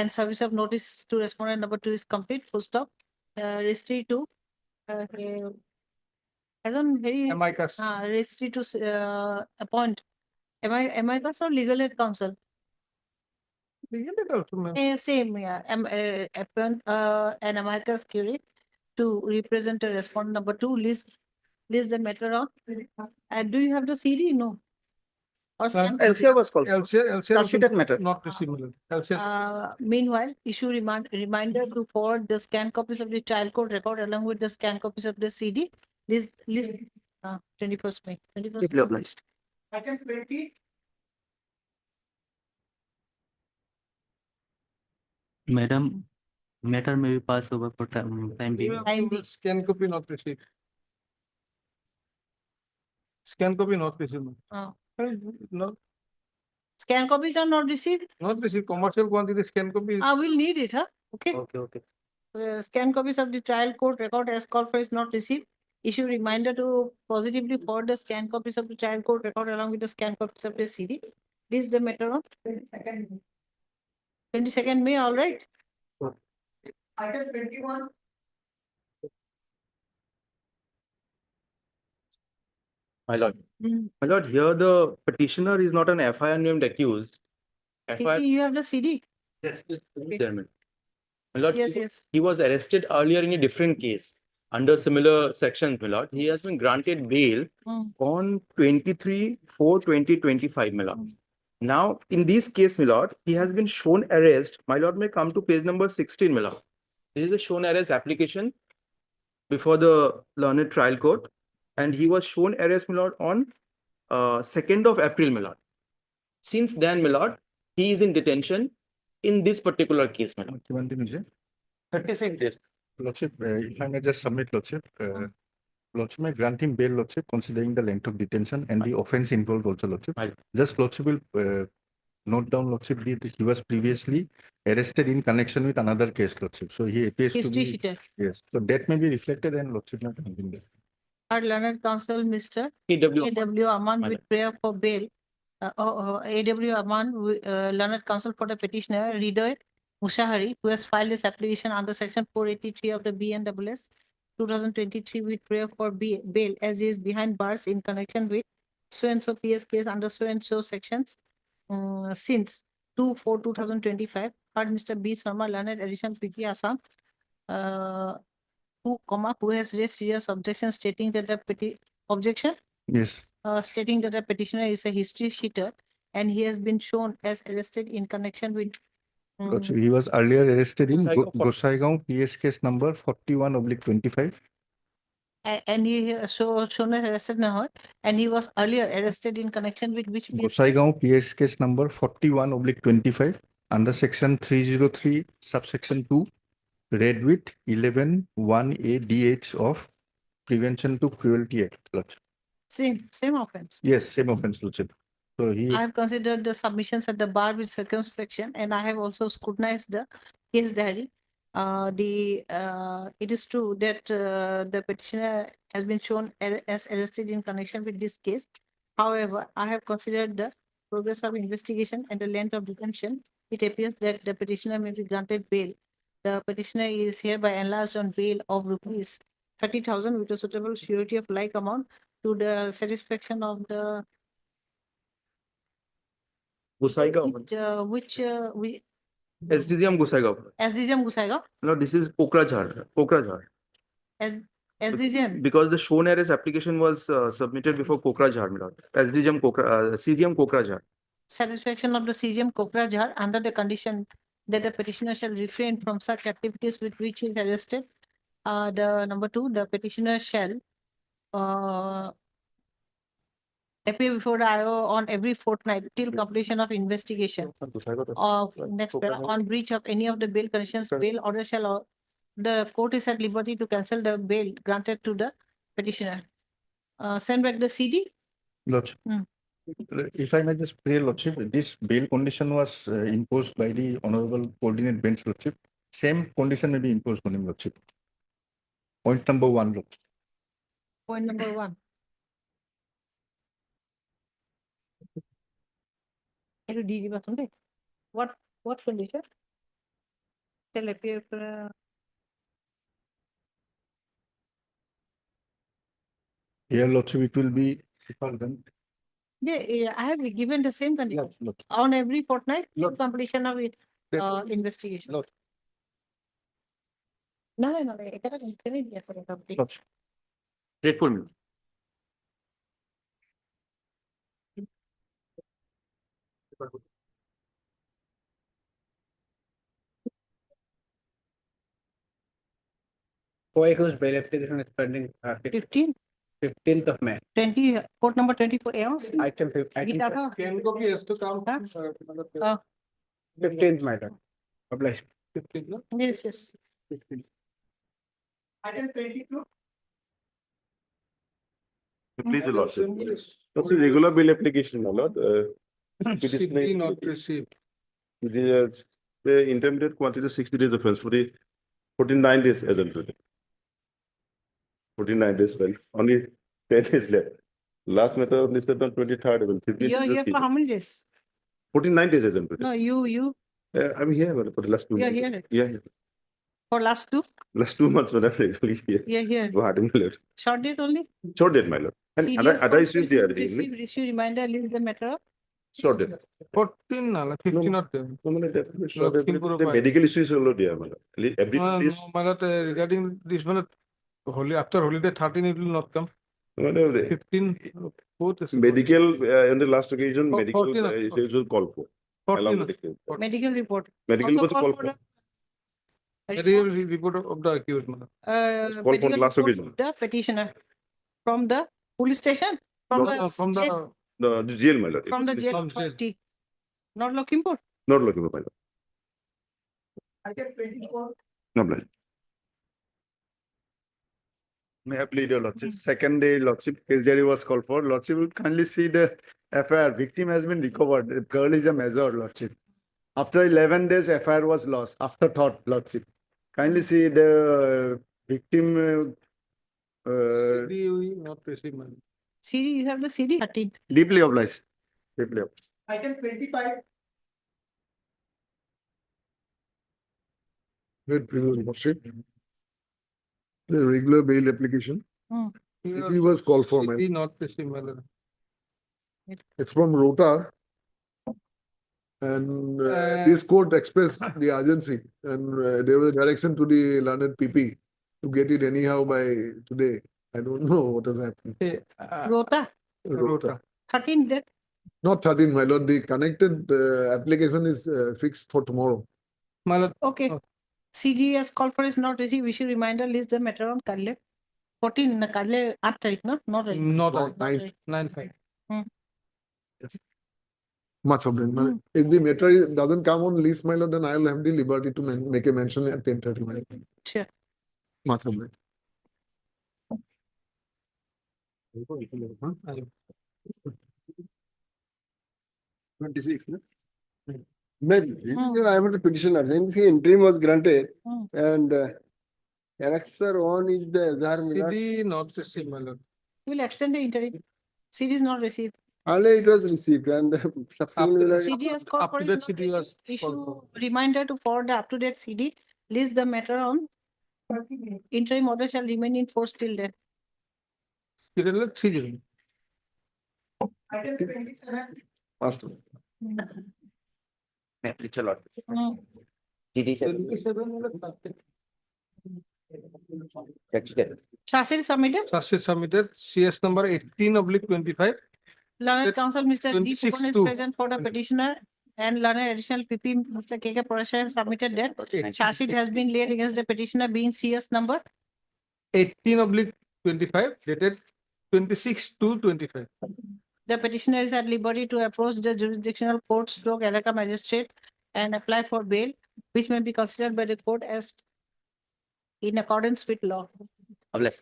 service of notice to respondent number 2 is complete, full stop. Registry to as on very Amicus. registry to appoint amicus or legal aid counsel. Legal aid also, ma'am. Same, yeah. Appoint an amicus curiae to represent a respondent number 2. List the matter on. And do you have the CD? No. Or scan? LCR was called. LCR Considered matter. not received, my lord. LCR. Meanwhile, issue reminder to forward the scanned copies of the child code record along with the scanned copies of the CD. List 21st May. 21st Deeply obliged. Item 20. Madam, matter may be passed over for time being. Scan copy not received. Scan copy not received. Oh. No, Scan copies are not received. not received. Commercial quantity scan copy. We'll need it, huh? Okay. Okay. Scan copies of the child code record as called for is not received. Issue reminder to positively forward the scan copies of the child code record along with the scan copies of the CD. This the matter on 22nd May, all right? Item 21. My lord. My lord, here the petitioner is not an FIR named accused. FIR. You have the CD? Yes, Chairman. My lord, Yes. he was arrested earlier in a different case under similar sections, my lord. He has been granted bail on 23/4/2025, my lord. Now, in this case, my lord, he has been shown arrest. My lord may come to page number 16, my lord. This is a shown arrest application before the learned trial court. And he was shown arrest, my lord, on 2nd of April, my lord. Since then, my lord, he is in detention in this particular case, my lord. 36 days. Lordship, if I may just submit, Lordship, Lordship may grant him bail, Lordship, considering the length of detention and the offense involved also, Lordship. Just Lordship will note down, Lordship, that he was previously arrested in connection with another case, Lordship. So he appears to History be. sheeter. Yes, so that may be reflected and Lordship not having that. Our learned counsel, Mr. A.W. Aman with prayer for bail. A.W. Aman, learned counsel for the petitioner, Hridoy Mushahari, who has filed his application under section 483 of the BNWS 2023 with prayer for bail as he is behind bars in connection with so-and-so PS case under so-and-so sections since 2/4/2025. Heard Mr. B. Sharma, learned addition PT Assam, who has raised serious objection stating that the Yes. stating that the petitioner is a history sheeter and he has been shown as arrested in connection with Lordship, he was earlier arrested in Gosaigaon PS case number 41/25. and he shown as arrested now, and he was earlier arrested in connection with which PS? Gosaigaon PS case number 41/25 under section 303 subsection 2 read with 11(1)(a)(dh) of Prevention to Cruelty Act. Lordship. Same offense. Yes, same offense, Lordship. So he. I have considered the submissions at the bar with circumspection, and I have also scrutinized the case diary. It is true that the petitioner has been shown as arrested in connection with this case. However, I have considered the progress of investigation and the length of detention. It appears that the petitioner may be granted bail. The petitioner is hereby enlarged on bail of rupees 30,000 with a suitable surety of like amount to the satisfaction of the Gosaigaon. SDGM Gusaigaon. SDGM Gusaigaon, No, this is Kokrajhar. SDGM. Because the shown errors application was submitted before Kokrajhar, my lord. CGM Kokrajhar. Satisfaction of the CGM Kokrajhar under the condition that the petitioner shall refrain from such activities with which he is arrested. The number 2, the petitioner shall appear before the IO on every fortnight till completion of investigation of on breach of any of the bail conditions. Bail order shall the court is at liberty to cancel the bail granted to the petitioner. Send back the CD. Lordship. If I may just pray, Lordship, this bail condition was imposed by the Honorable Coordinate Bench, Lordship. Same condition may be imposed on him, Lordship. Point number 1, Lordship. Point number 1. What condition? Shall appear. Here, Lordship, it will be. Yeah, I have given the same condition on every fortnight till completion of it, investigation. No. এটা consider দিয়া করে complete. Grateful. Co-accused bail application is pending. 15th of May. 20, court number 24. Item 15th, my lord. Published. 15th, no? Yes. Item 22. Please, Your Lordship. That's a regular bill application, my lord. CD not received. The intermediate quantity 60 days offense for the 49 days as of today. 49 days, well, only 10 days left. Last matter of listed on 23rd. You're here for how many days? 49 days as of today. No, you. I'm here well, for the last 2 You're months. here. Yeah. For last 2? Last 2 months when I'm regularly here. You're here. Short date only? Short date, my lord. And Serious other issues here. Issue reminder, leave the matter of. Short date. 14, 15 not there. The medical issues are there, my lord. Every place. My lord, regarding this one, after holiday 13 it will not come. 15, Medical, on the last occasion, medical 14, issues will call for. 14. Medical report. Medical Also was call called for for. Medical report of the accused. Call for medical last report occasion. of the petitioner from the police station, from the The jail, my lord. from the jail authority, not Lakhimpur. Not looking for my lord. Item 24. No blind. May I plead, Your Lordship? Second day, Lordship, case diary was called for. Lordship will kindly see the FIR. Victim has been recovered. The girl is a measure, Lordship. After 11 days, FIR was lost. Afterthought, Lordship. Kindly see the victim. CD we not received. CD, you have the CD. 13. Deeply obliged. Deeply obliged. Item 25. Lordship. The regular bail application. CD was called for, man. CD not received. It's from Rota. And this court expressed the urgency and there was a direction to the learned PP to get it anyhow by today. I don't know what has happened. Rota. 13 date. Not 13, my lord. The connected application is fixed for tomorrow. My lord. Okay. CDS call for is not received. Issue reminder, list the matter on Kalle. 14 na Kalle 8 tarikh na? Not right. Not right. 9-5. Much of them. If the matter doesn't come on list, my lord, then I will have the liberty to make a mention at 10:30. My lord. Sure. Much of them. I am the petitioner. Since the interim was granted and annexer 1 is the Azhar Milat. CD not received, my lord. We will extend the interim. CD is not received. Earlier it was received and subsequently CD has called for is not received. Issue reminder to forward the up-to-date CD. List the matter on interim order shall remain in force till then. Item 27. Master. May I please, your lord? Mm. Charge submitted. Charge submitted, CS number 18/25. Learned counsel Mr. G. 26 Pukon is two. present for the petitioner and learned additional PP Mr. K. K. Parashar has submitted that charge sheet has been laid against the petitioner being CS number 18/25 dated 26/2/25. the petitioner is at liberty to approach the jurisdictional court stroke Elaka magistrate and apply for bail, which may be considered by the court as in accordance with law. Bless.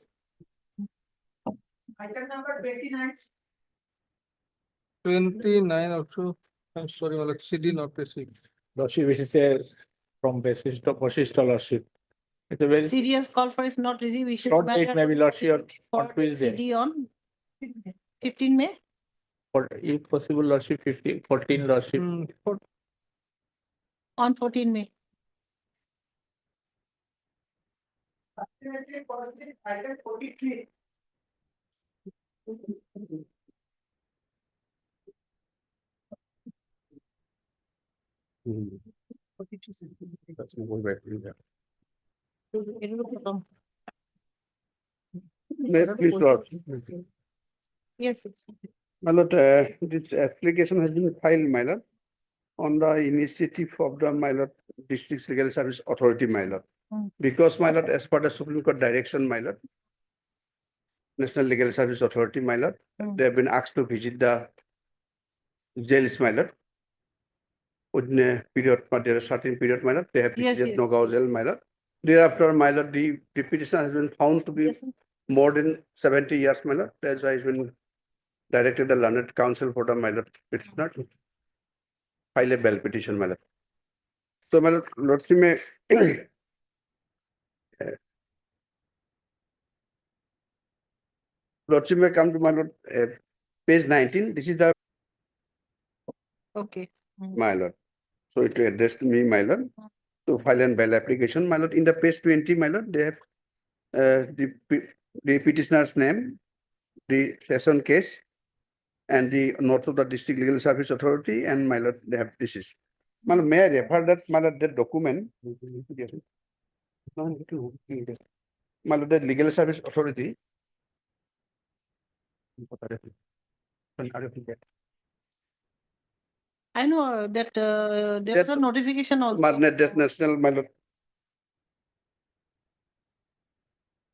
Item number 29. 29 also, I'm sorry, Malak, CD not received. Lordship, which is from basis to Procedural Lordship. It's a very Serious call for is not received. We should short date, maybe Lordship for on Tuesday. CD on 15 May. For if possible, Lordship 14 Lordship. On 14 May. Item 43. That's going back to that. Yes, please, Lord. Yes. My lord, this application has been filed, my lord, on the initiative of the, my lord, District Legal Service Authority, my lord. Because, my lord, as per the Supreme Court direction, my lord, National Legal Service Authority, my lord, they have been asked to visit the jails, my lord. Within a period, there is certain period, my lord, they have visited Nogao jail, my lord. Thereafter, my lord, the petition has been found to be more than 70 years, my lord. That's why it's been directed the learned counsel for the, my lord, petitioner to file a bail petition, my lord. So, my lord, Lordship may Lordship may come to my lord, page 19. This is the Okay. my lord. So it addressed me, my lord, to file a bail application, my lord. In the page 20, my lord, they have the petitioner's name, the session case, and the notes of the District Legal Service Authority, and my lord, they have this is. My lord, may I refer that, my lord, the document? My lord, the Legal Service Authority. I know that there was a notification also National, my lord.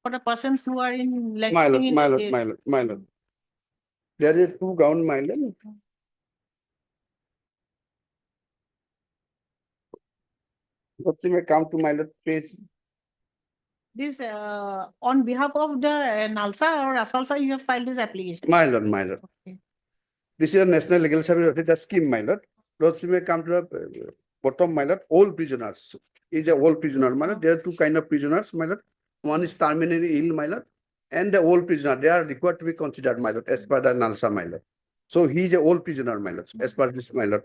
for the persons who are in My lecturing lord, in my the lord, jail. my lord, my lord. There is two ground, my lord. Lordship may come to my lord, page. This on behalf of the NALSA or ASALSA, you have filed this application. My lord, my lord. This is a National Legal Service Authority, the scheme, my lord. Lordship may come to the bottom, my lord, all prisoners. Is a old prisoner, my lord. There are two kind of prisoners, my lord. One is terminally ill, my lord, and the old prisoner. They are required to be considered, my lord, as per the NALSA, my lord. So he is a old prisoner, my lord, as per this, my lord,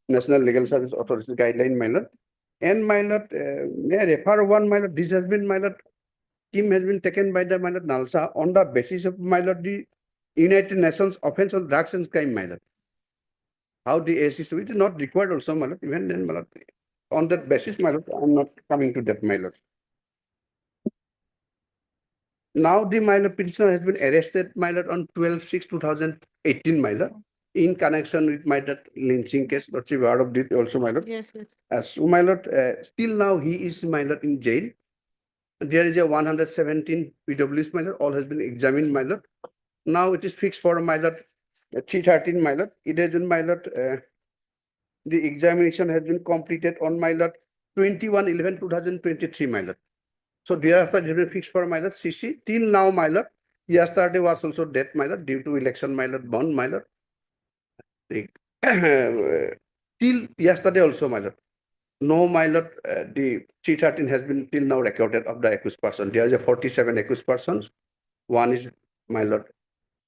National Legal Service Authority guideline, my lord. And my lord, may I refer one, my lord, this has been, my lord, team has been taken by the, my lord, NALSA on the basis of, my lord, the United Nations Offense on Drugs and Crime, my lord. How the ACC, it is not required also, my lord, even then, my lord. On that basis, my lord, I'm not coming to that, my lord. Now the, my lord, petitioner has been arrested, my lord, on 12/6/2018, my lord, in connection with my lord lynching case. Lordship aware of it also, my lord. Yes, yes. So, my lord, still now he is, my lord, in jail. There is a 117 PWs, my lord, all has been examined, my lord. Now it is fixed for, my lord, 313, my lord. It has been, my lord, the examination has been completed on, my lord, 21/11/2023, my lord. So thereafter, it has been fixed for, my lord, CC. Till now, my lord, yesterday was also death, my lord, due to election, my lord, bond, my lord. Till yesterday also, my lord. No, my lord, the 313 has been till now recorded of the accused person. There is a 47 accused persons. One is, my lord,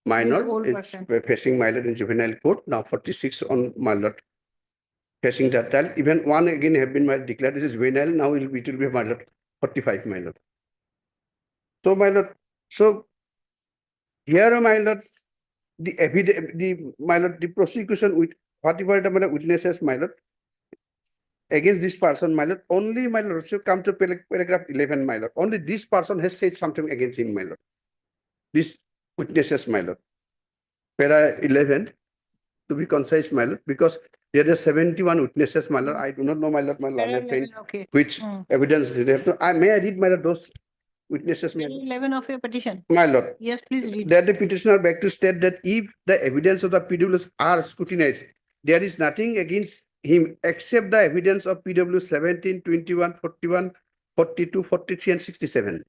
minor, old is person. facing, my lord, in juvenile court. Now 46 on, my lord, facing that child. Even one again have been, my lord, declared this is juvenile. Now it will be, my lord, 45, my lord. So, my lord, so here, my lord, the evidence, my lord, the prosecution with whatever the, my lord, witnesses, my lord, against this person, my lord, only my lord, so come to paragraph 11, my lord. Only this person has said something against him, my lord. This witnesses, my lord. Para 11, to be concise, my lord, because there are 71 witnesses, my lord. I do not know, my lord, my learned friend, Okay. which evidence they have to. May I read, my lord, those witnesses, my Para lord? 11 of your petition. My lord. Yes, please read. That the petitioner beg to state that if the evidence of the PWs are scrutinized, there is nothing against him except the evidence of PW 17, 21, 41, 42, 43, and 67.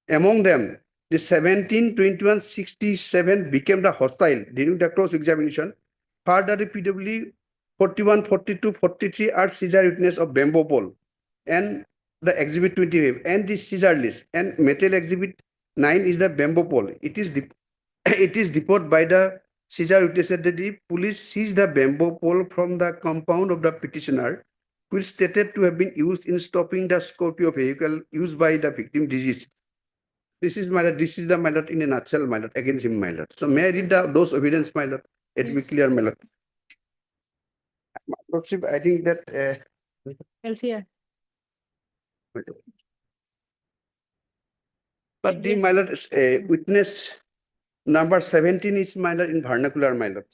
Among them, the 17, 21, 67 became the hostile during the cross examination. Further, the PW 41, 42, 43 are Caesar witness of bamboo pole and the exhibit 25 and the Caesar list and metal exhibit 9 is the bamboo pole. It is it is reported by the Caesar witnesses that the police seized the bamboo pole from the compound of the petitioner, which stated to have been used in stopping the Scorpio vehicle used by the victim disease. This is the my lord in a nutshell, my lord, against him, my lord. So may I read those evidence, my lord? It will be clear, my lord. Lordship, I think that LCR. but the my lord witness number 17 is my lord in vernacular, my lord.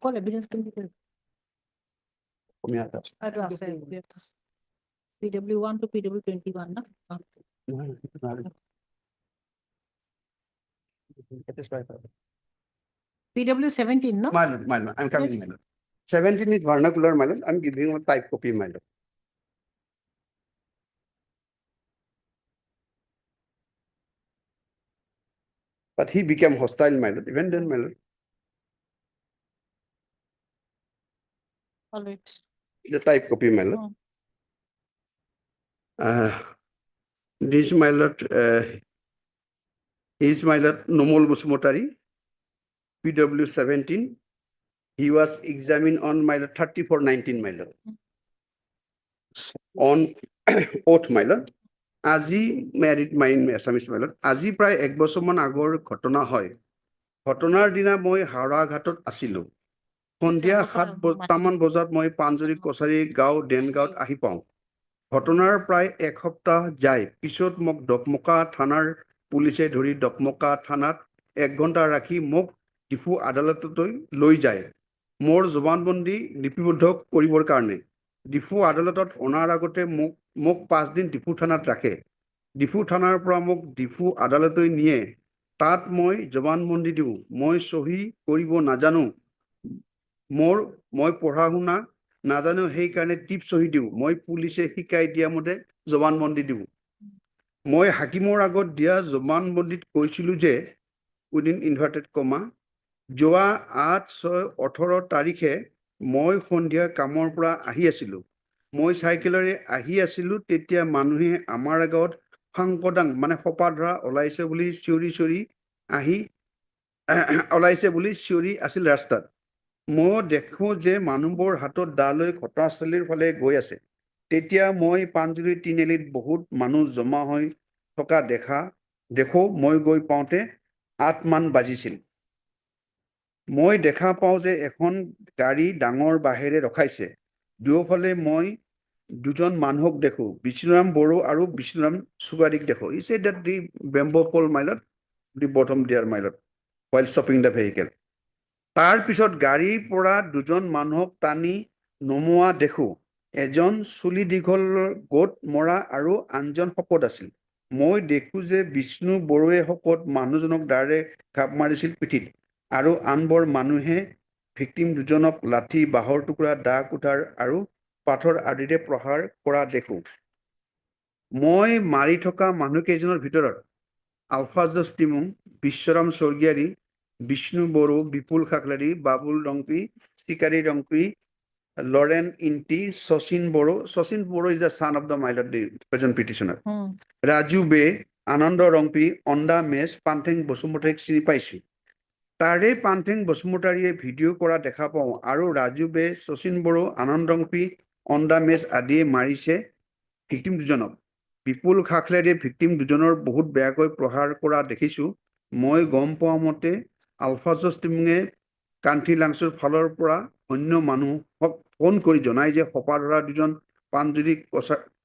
Call evidence can be PW1 to PW21, na? PW17, no? My lord, I'm coming, Yes. my lord. 17 is vernacular, my lord. I'm giving a type copy, my lord. But he became hostile, my lord. Even then, my lord. All right. The type copy, my lord. This, my lord, is my lord Nomol Busmotari, PW 17. He was examined on my lord 3419, my lord. On oath, my lord. আজি merit mine এছামিছ মাইলত আজি প্ৰায় 1 বছৰমান আগৰ ঘটনা হয় ঘটনাৰ দিনা মই হাওৰা ঘাটত আছিলো সন্ধিয়া 7মান বজাত মই পাঞ্জৰি কছাৰী গাঁও ডেনগাঁৱত আহি পাওঁ ঘটনাৰ প্ৰায় 1 সপ্তাহ যায় পিছত মোক ডকমকা থানাৰ পুলিচে ধৰি ডকমকা থানাত 1 ঘণ্টা ৰাখি মোক ডিফু আদালতলৈ লৈ যায় মোৰ জবানবন্দী লিপিবদ্ধ কৰিবৰ কাৰণে ডিফু আদালতত অনাৰ আগতে মোক 5 দিন ডিফু থানাত ৰাখে ডিফু থানাৰ পৰা মোক ডিফু আদালতলৈ নিয়ে তাত মই জবানবন্দী দিওঁ মই সহি কৰিব নাজানো মই পঢ়া শুনা নাজানো সেই কাৰণে টিপ সহি দিওঁ মই পুলিচে শিকাই দিয়া মতে জবানবন্দী দিওঁ মই হাকিমৰ আগত দিয়া জবানবন্দীত কৈছিলো যে উইদিন ইনভাৰ্টেড কমা যোৱা 8/6/18 তাৰিখে মই সন্ধিয়া কামৰ পৰা আহি আছিলো মই চাইকেলেৰে আহি আছিলো তেতিয়া মানুহে আমাৰ আগত ফাংকদাং মানে খপা ধৰা ওলাইছে বুলি চিঞৰি আছিল ৰাস্তাত মই দেখো যে মানুহবোৰ হাতত দা লৈ ঘটনাস্থলীৰ ফালে গৈ আছে তেতিয়া মই পাঞ্জুৰি তিনিআলিত বহুত মানুহ জমা হৈ থকা দেখো মই গৈ পাওঁতে 8 মান বাজিছিল মই দেখা পাওঁ যে এখন গাড়ী ডাঙৰ বাহেৰে ৰখাইছে দুয়োফালে মই দুজন মানুহক দেখো বিষ্ণুৰাম বড়ো আৰু বিষ্ণুৰাম সুগাৰিক দেখো he said that the bamboo pole mylord the bottom there mylord while stopping the vehicle তাৰ পিছত গাড়ীৰ পৰা দুজন মানুহক টানি নমোৱা দেখো এজন চুলি দীঘল গোট মৰা আৰু আনজন শকত আছিল মই দেখো যে বিষ্ণু বড়োৱে শকত মানুহজনক ডাৰে ঘাপ মাৰিছিল পিঠিত আৰু আনবৰ মানুহে ভিক্টিম দুজনক লাঠি বাহৰ টুকুৰা দা কুঠাৰ আৰু পাথৰ আদিৰে প্ৰহাৰ কৰা দেখো মই মাৰি থকা মানুহকেইজনৰ ভিতৰত আলফাজছ টিমুং বিশ্বৰাম স্বৰ্গীয়াৰী বিষ্ণু বড়ো বিপুল খাকলাৰী বাবুল ৰংপি চিকাৰী ৰংপি লৰেন ইন্টি শচীন বড়ো is the son of the mylord the present petitioner Raju বে আনন্দ ৰংপি অন্দা মেচ পান্থেং বসুমতাৰীক চিনি পাইছো তাৰে পান্থেং বসুমতাৰীয়ে ভিডিঅ' কৰা দেখা পাওঁ আৰু ৰাজু বে শচীন বড়ো আনন্দ ৰংপি অন্দা মেচ আদিয়ে মাৰিছে ভিক্টিম দুজনক বিপুল খাকলাৰীয়ে ভিক্টিম দুজনৰ বহুত বেয়াকৈ প্ৰহাৰ কৰা দেখিছো মই গম পোৱা মতে আলফাজছ টিমুঙে কান্থি লাংচুৰ ফালৰ পৰা অন্য মানুহক ফোন কৰি জনাই যে সপাধৰা দুজন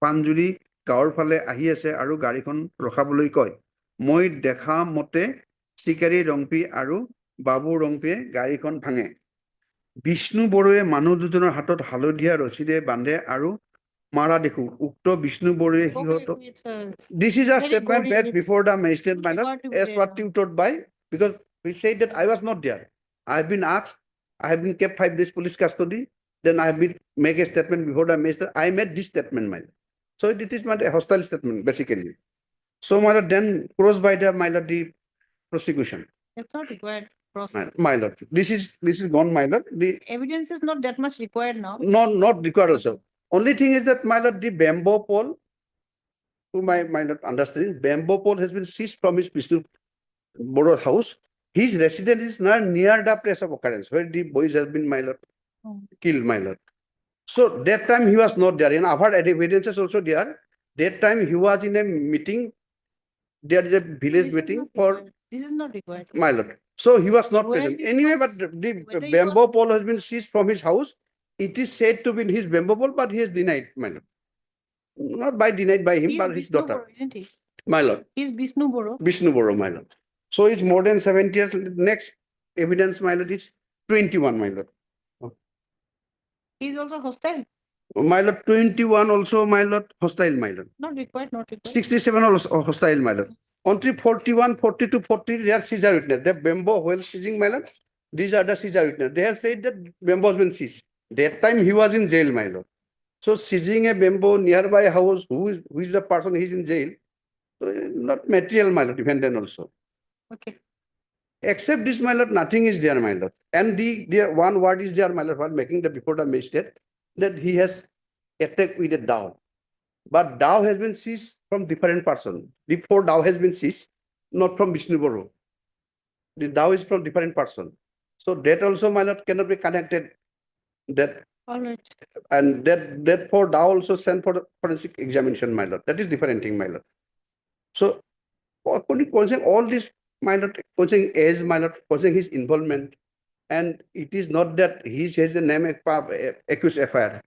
পাণজুৰি গাঁৱৰ ফালে আহি আছে আৰু গাড়ীখন ৰখাবলৈ কয়। মই দেখা মতে চিকাৰী ৰংপি আৰু বাবু ৰংপিয়ে গাড়ীখন ভাঙে। বিষ্ণু বড়োৱে মানুহ দুজনৰ হাতত হালধীয়া ৰছীৰে বান্ধে আৰু মাৰা দেখো। উক্ত বিষ্ণু বড়োৱে সিহঁতক This is a statement made before the magistrate, my lord, as what you told by, because we said that I was not there. I have been asked, I have been kept 5 days police custody, then I have been make a statement before the magistrate. I made this statement, my lord. So it is not a hostile statement, basically. So, my lord, then crossed by the, my lord, the prosecution. It's not required. My lord, this is gone, my lord. The Evidence is not that much required now. not required also. Only thing is that, my lord, the bamboo pole, to my lord understanding, bamboo pole has been seized from his Vishnu Boro house. His residence is not near the place of occurrence where the boys have been, my lord, killed, my lord. So that time he was not there. In our evidences also there. That time he was in a meeting. There is a village meeting for This is not required. my lord. So he was not Where present. he Anyway, was- but the whether he bamboo pole has been seized from his house. It is said to be his bamboo pole, but he has denied, my lord. Not by denied by him, He's but his Vishnu daughter. Boro, isn't he? My lord. He's Vishnu Boro. Vishnu Boro, my lord. So it's more than 70 years. Next evidence, my lord, is 21, my lord. He's also hostile. My lord, 21 also, my lord, hostile, my lord. Not required, not required. 67 also hostile, my lord. Only 41, 42, 40, they are seizure witness. The bamboo while seizing, my lord, these are the seizure witness. They have said that bamboo has been seized. That time he was in jail, my lord. So seizing a bamboo nearby house, who is the person he is in jail? So not material, my lord, even then also. Okay. Except this, my lord, nothing is there, my lord. And the one word is there, my lord, while making the before the magistrate, that he has attacked with a dao. But dao has been seized from different person. The 4 dao has been seized, not from Vishnu Boro. The dao is from different person. So that also, my lord, cannot be connected. That All right. and that 4 dao also sent for the forensic examination, my lord. That is different thing, my lord. So considering all this, my lord, considering age, my lord, considering his involvement, and it is not that he has a name accused FIR.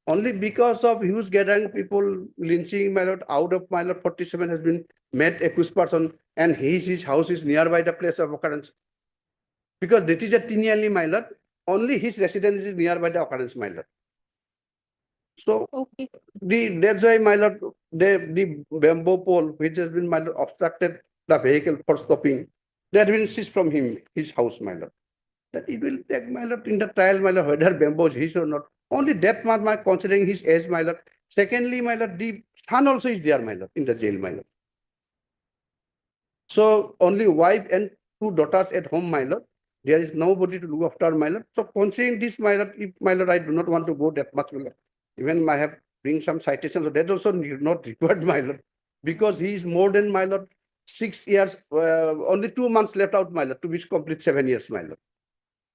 Only because of huge gathering people lynching, my lord, out of my lord 47 has been made accused person, and his house is nearby the place of occurrence. Because that is a Tiniali, my lord, only his residence is nearby the occurrence, my lord. So okay. That's why, my lord, the bamboo pole which has been, my lord, obstructed the vehicle for stopping, that will cease from him, his house, my lord. That it will take, my lord, in the trial, my lord, whether bamboo is his or not. Only that much, my considering his age, my lord. Secondly, my lord, the son also is there, my lord, in the jail, my lord. So only wife and 2 daughters at home, my lord. There is nobody to look after, my lord. So considering this, my lord, if, my lord, I do not want to go that much, my lord. Even I have bring some citations, so that also not required, my lord, because he is more than, my lord, 6 years, only 2 months left out, my lord, to which complete 7 years, my lord.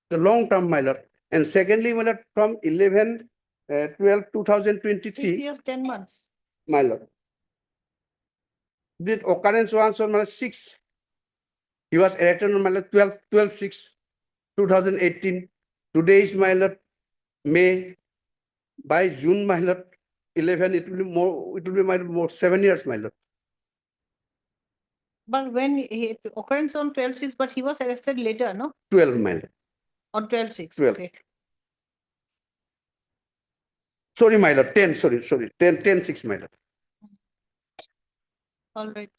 The long term, my lord. And secondly, my lord, from 11, 12, 2023. 6 years, 10 months. My lord. The occurrence was on, my lord, 6. He was elected on, my lord, 12, 6, 2018. Today is, my lord, May. By June, my lord, 11, it will be more, it will be, my lord, more 7 years, my lord. But when he occurrence on 12/6, but he was arrested later, no? 12, my lord. On 12/6. 12. Okay. Sorry, my lord, 10, sorry, 10, 6, my lord. All right.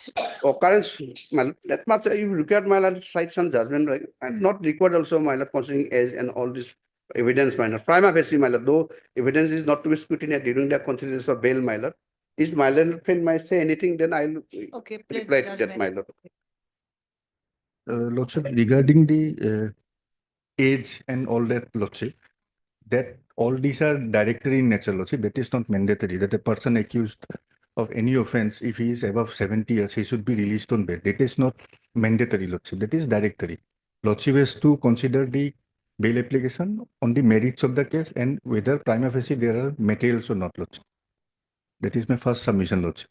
Occurrence, my lord, that much you required, my lord, cite some judgment, right? And not required also, my lord, considering age and all this evidence, my lord. Prima facie, my lord, though evidence is not to be scrutinized during the consideration of bail, my lord. If my lord friend might say anything, then I'll Okay, place reply the to that, my judgment. lord. Lordship, regarding the age and all that, Lordship, that all these are directory in nature, Lordship. That is not mandatory. That a person accused of any offense, if he is above 70 years, he should be released on bail. That is not mandatory, Lordship. That is directory. Lordship has to consider the bail application on the merits of the case and whether prima facie there are materials or not, Lordship. That is my first submission, Lordship.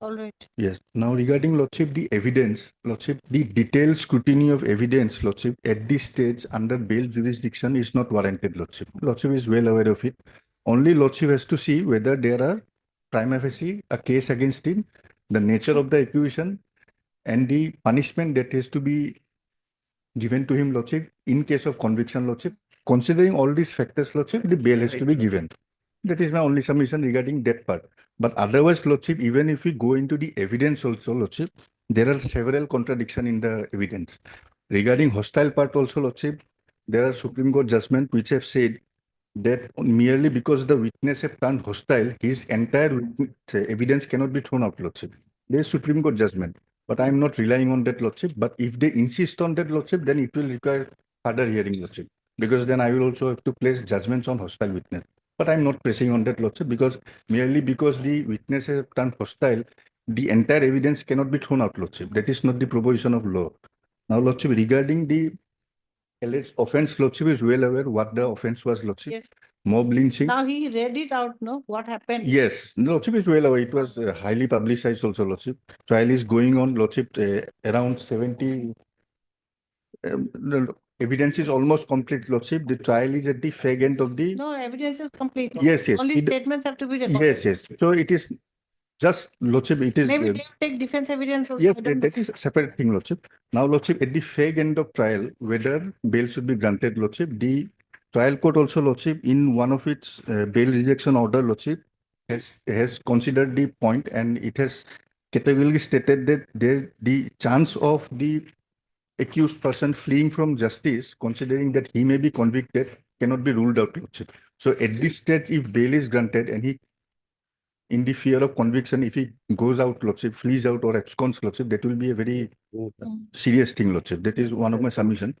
All right. Yes. Now regarding Lordship, the evidence, Lordship, the detailed scrutiny of evidence, Lordship, at this stage under bail jurisdiction is not warranted, Lordship. Lordship is well aware of it. Only Lordship has to see whether there are prima facie a case against him, the nature of the accusation, and the punishment that has to be given to him, Lordship, in case of conviction, Lordship. Considering all these factors, Lordship, the bail has to be given. That is my only submission regarding that part. But otherwise, Lordship, even if we go into the evidence also, Lordship, there are several contradictions in the evidence. Regarding hostile part also, Lordship, there are Supreme Court judgment which have said that merely because the witness have turned hostile, his entire evidence cannot be thrown out, Lordship. There is Supreme Court judgment. But I am not relying on that, Lordship. But if they insist on that, Lordship, then it will require further hearing, Lordship. Because then I will also have to place judgments on hostile witness. But I'm not pressing on that, Lordship, because merely because the witness have turned hostile, the entire evidence cannot be thrown out, Lordship. That is not the proposition of law. Now, Lordship, regarding the alleged offense, Lordship is well aware what the offense was, Lordship. Yes. Mob lynching. Now he read it out, no? What happened? Yes, Lordship is well aware. It was highly publicized also, Lordship. Trial is going on, Lordship, around 70. The evidence is almost complete, Lordship. The trial is at the fag end of the. No, evidence is complete. Yes, yes. Only statements have to be recorded. Yes, yes. So it is just, Lordship, it is. Maybe they take defense evidence also. Yes, I don't know. that is a separate thing, Lordship. Now, Lordship, at the fag end of trial, whether bail should be granted, Lordship, the trial court also, Lordship, in one of its bail rejection order, Lordship, has considered the point and it has categorically stated that the chance of the accused person fleeing from justice, considering that he may be convicted, cannot be ruled out, Lordship. So at this stage, if bail is granted and he, in the fear of conviction, if he goes out, Lordship, flees out or absconds, Lordship, that will be a very serious thing, Lordship. That is one of my submission.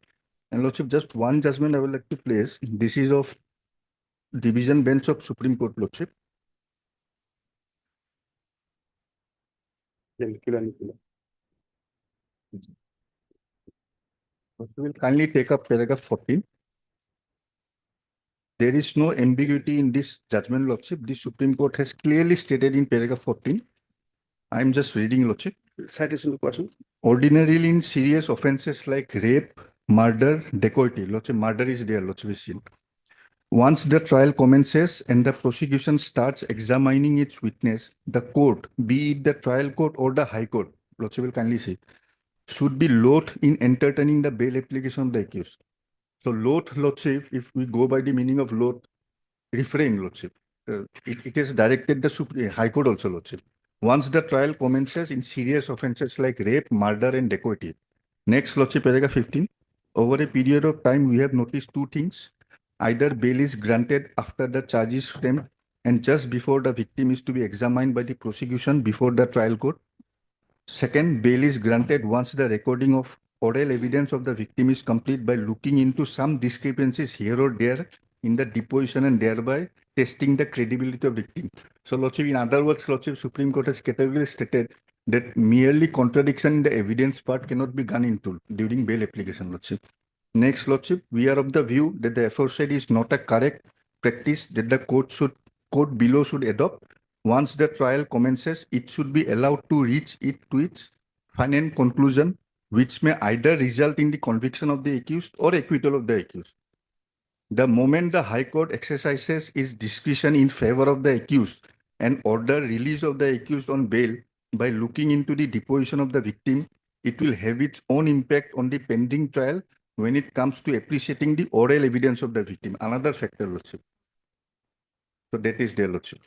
And Lordship, just one judgment I would like to place. This is of Division Bench of Supreme Court, Lordship. We will kindly take up paragraph 14. There is no ambiguity in this judgment, Lordship. The Supreme Court has clearly stated in paragraph 14. I am just reading, Lordship. Citation to person. Ordinarily, in serious offences like rape, murder, dacoity, Lordship, murder is there, Lordship is seen. Once the trial commences and the prosecution starts examining its witness, the court, be it the trial court or the High Court, Lordship will kindly see, should be loath in entertaining the bail application of the accused. So loath, Lordship, if we go by the meaning of loath, refrain, Lordship. It is directed the Supreme High Court also, Lordship. Once the trial commences in serious offences like rape, murder, and dacoity. Next, Lordship, paragraph 15. Over a period of time, we have noticed two things. Either bail is granted after the charge is framed and just before the victim is to be examined by the prosecution before the trial court. Second, bail is granted once the recording of oral evidence of the victim is complete by looking into some discrepancies here or there in the deposition and thereby testing the credibility of victim. So, Lordship, in other words, Lordship, Supreme Court has categorically stated that merely contradiction in the evidence part cannot be gone into during bail application, Lordship. Next, Lordship, we are of the view that the aforesaid is not a correct practice that the court below should adopt. Once the trial commences, it should be allowed to reach it to its final conclusion, which may either result in the conviction of the accused or acquittal of the accused. The moment the High Court exercises its discretion in favor of the accused and order release of the accused on bail by looking into the deposition of the victim, it will have its own impact on the pending trial when it comes to appreciating the oral evidence of the victim. Another factor, Lordship. So that is their, Lordship.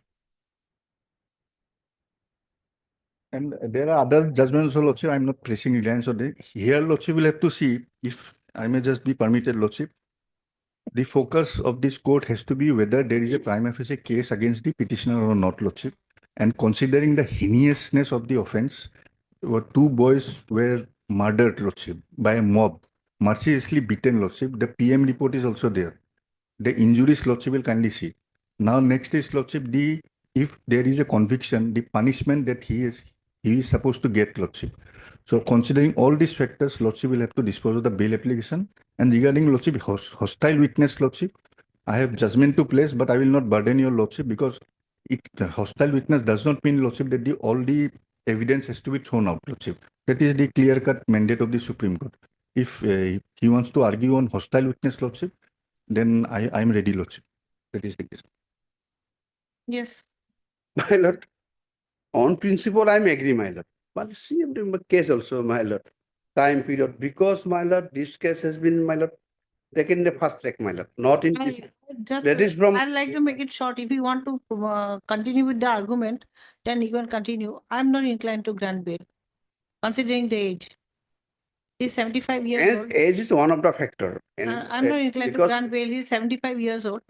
And there are other judgments also, Lordship. I'm not placing reliance on it. Here, Lordship will have to see, if I may just be permitted, Lordship. The focus of this court has to be whether there is a prima facie case against the petitioner or not, Lordship. And considering the heinousness of the offense, two boys were murdered, Lordship, by a mob, mercilessly beaten, Lordship. The PM report is also there. The injuries, Lordship, will kindly see. Now, next is, Lordship, if there is a conviction, the punishment that he is supposed to get, Lordship. So, considering all these factors, Lordship will have to dispose of the bail application. And regarding, Lordship, hostile witness, Lordship, I have judgment to place, but I will not burden your Lordship because the hostile witness does not mean, Lordship, that all the evidence has to be thrown out, Lordship. That is the clear-cut mandate of the Supreme Court. If he wants to argue on hostile witness, Lordship, then I'm ready, Lordship. That is the case. Yes. My lord, on principle, I'm agree, my lord. But see the case also, my lord. Time period, because my lord, this case has been, my lord, taken in the fast track, my lord, not in this. That is from. I'd like to make it short. If you want to continue with the argument, then you can continue. I'm not inclined to grant bail, considering the age. He's 75 years old. Age is one of the factor. I'm not inclined to grant bail. He's 75 years old.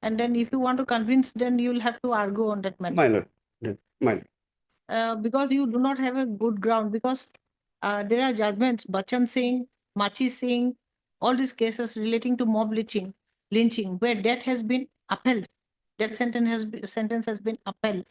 And then if you want to convince, then you'll have to argue on that matter. My lord, my lord. Because you do not have a good ground, because there are judgments, Bachchan Singh, Machi Singh, all these cases relating to mob lynching, where death has been upheld. Death sentence has been upheld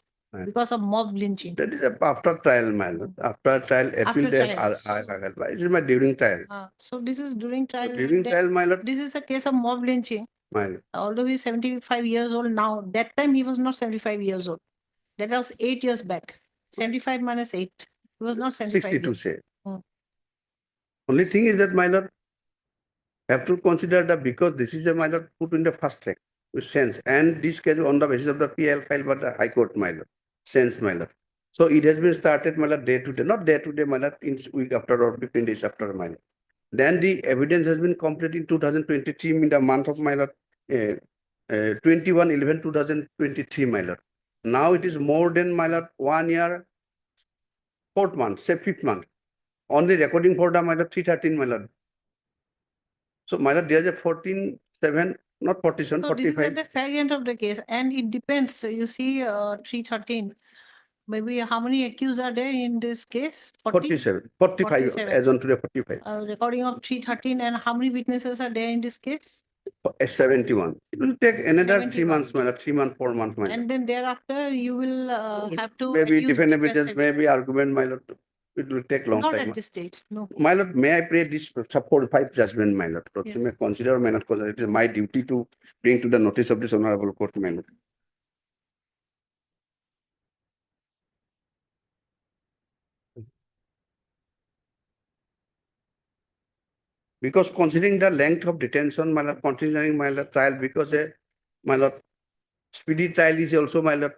because of mob lynching. That is after trial, my lord. After trial, appeal it is my during trial. So this is during trial. During trial, my lord. This is a case of mob lynching. My lord. Although he's 75 years old now, that time he was not 75 years old. That was 8 years back. 75 minus 8. He was not 75 62 years. say. Only thing is that, my lord, have to consider that because this is a, my lord, put in the fast track with sense. And this case on the basis of the PL file by the High Court, my lord. Sense, my lord. So it has been started, my lord, day to day. Not day to day, my lord, in week after or 15 days after, my lord. Then the evidence has been completed in 2023 in the month of, my lord, 21/11/2023, my lord. Now it is more than, my lord, 1 year, 4th month, say 5th month. Only recording for the, my lord, 313, my lord. So, my lord, there is a 14/7, not 47, So this is 45. at the fag end of the case, and it depends. So you see, 313. Maybe how many accused are there in this case? 47, 45, as on today, 45. Recording of 313, and how many witnesses are there in this case? 71. It will take another 3 71. months, my lord, 3 months, 4 months, my lord. And then thereafter, you will have to Maybe accuse defend defense evidence, maybe argument, my lord. It will take long Not time. at this stage, no. My lord, may I pray this support 5 judgment, my lord? Yes. May consider, my lord, because it is my duty to bring to the notice of this honorable court, my lord. Because considering the length of detention, my lord, considering, my lord, trial, because my lord, speedy trial is also, my lord,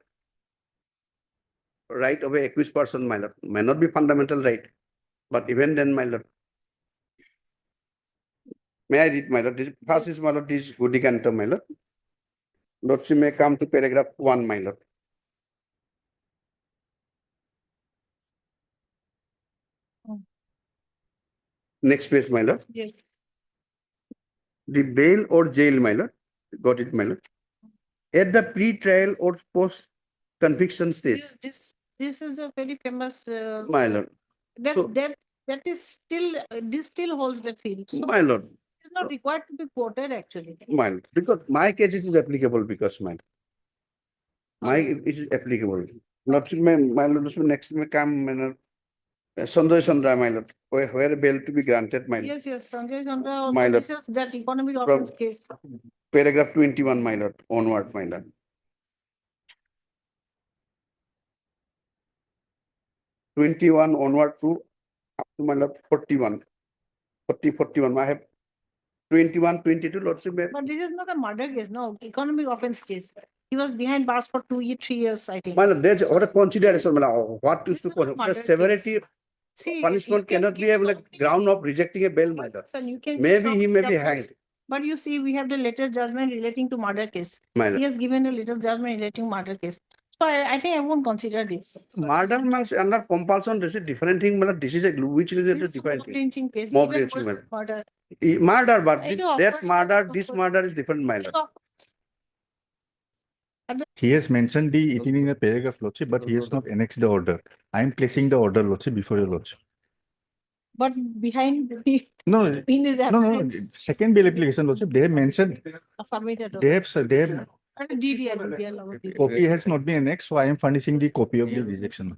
right of a accused person, my lord, may not be fundamental right, but even then, my lord. May I read, my lord? This first is, my lord, this Gudikanto, my lord. Lordship may come to paragraph 1, my lord. Next page, my lord. Yes. The bail or jail, my lord. Got it, my lord. At the pre-trial or post-conviction stage. This is a very famous. My lord. That is still, this still holds the field. So my lord. it's not required to be quoted actually. My lord. Because my case is applicable because my it is applicable. Not my lord, next may come, my lord. Sanjay Chandra, my lord, where bail to be granted, my lord. Yes, Sanjay Chandra My also lord. discusses that economic offense case. Paragraph 21, my lord, onward, my lord. 21 onward to up to, my lord, 41. 41. I have 21, 22, lordship. But this is not a murder case, no, economic offense case. He was behind bars for 2 years, 3 years, I think. My lord, there's what a consideration, my lord. What is to consider? Severity punishment cannot be a ground of rejecting a bail, my lord. Maybe he may be hanged. But you see, we have the latest judgment relating to murder case. My lord. He has given the latest judgment relating to murder case. So I think I won't consider this. Murder means under compulsion, this is different thing, my lord. This is a which is a different thing. Lynching case, Mob even lynching, worse my than murder. Murder, but I know, that murder, this murder is different, my lord. He has mentioned it in a paragraph, Lordship, but he has not annexed the order. I am placing the order, Lordship, before your Lordship. But behind the No, in his absence. second bill application, Lordship, they have mentioned, Submitted. they have, DDL. copy has not been annexed, so I am furnishing the copy of the rejection.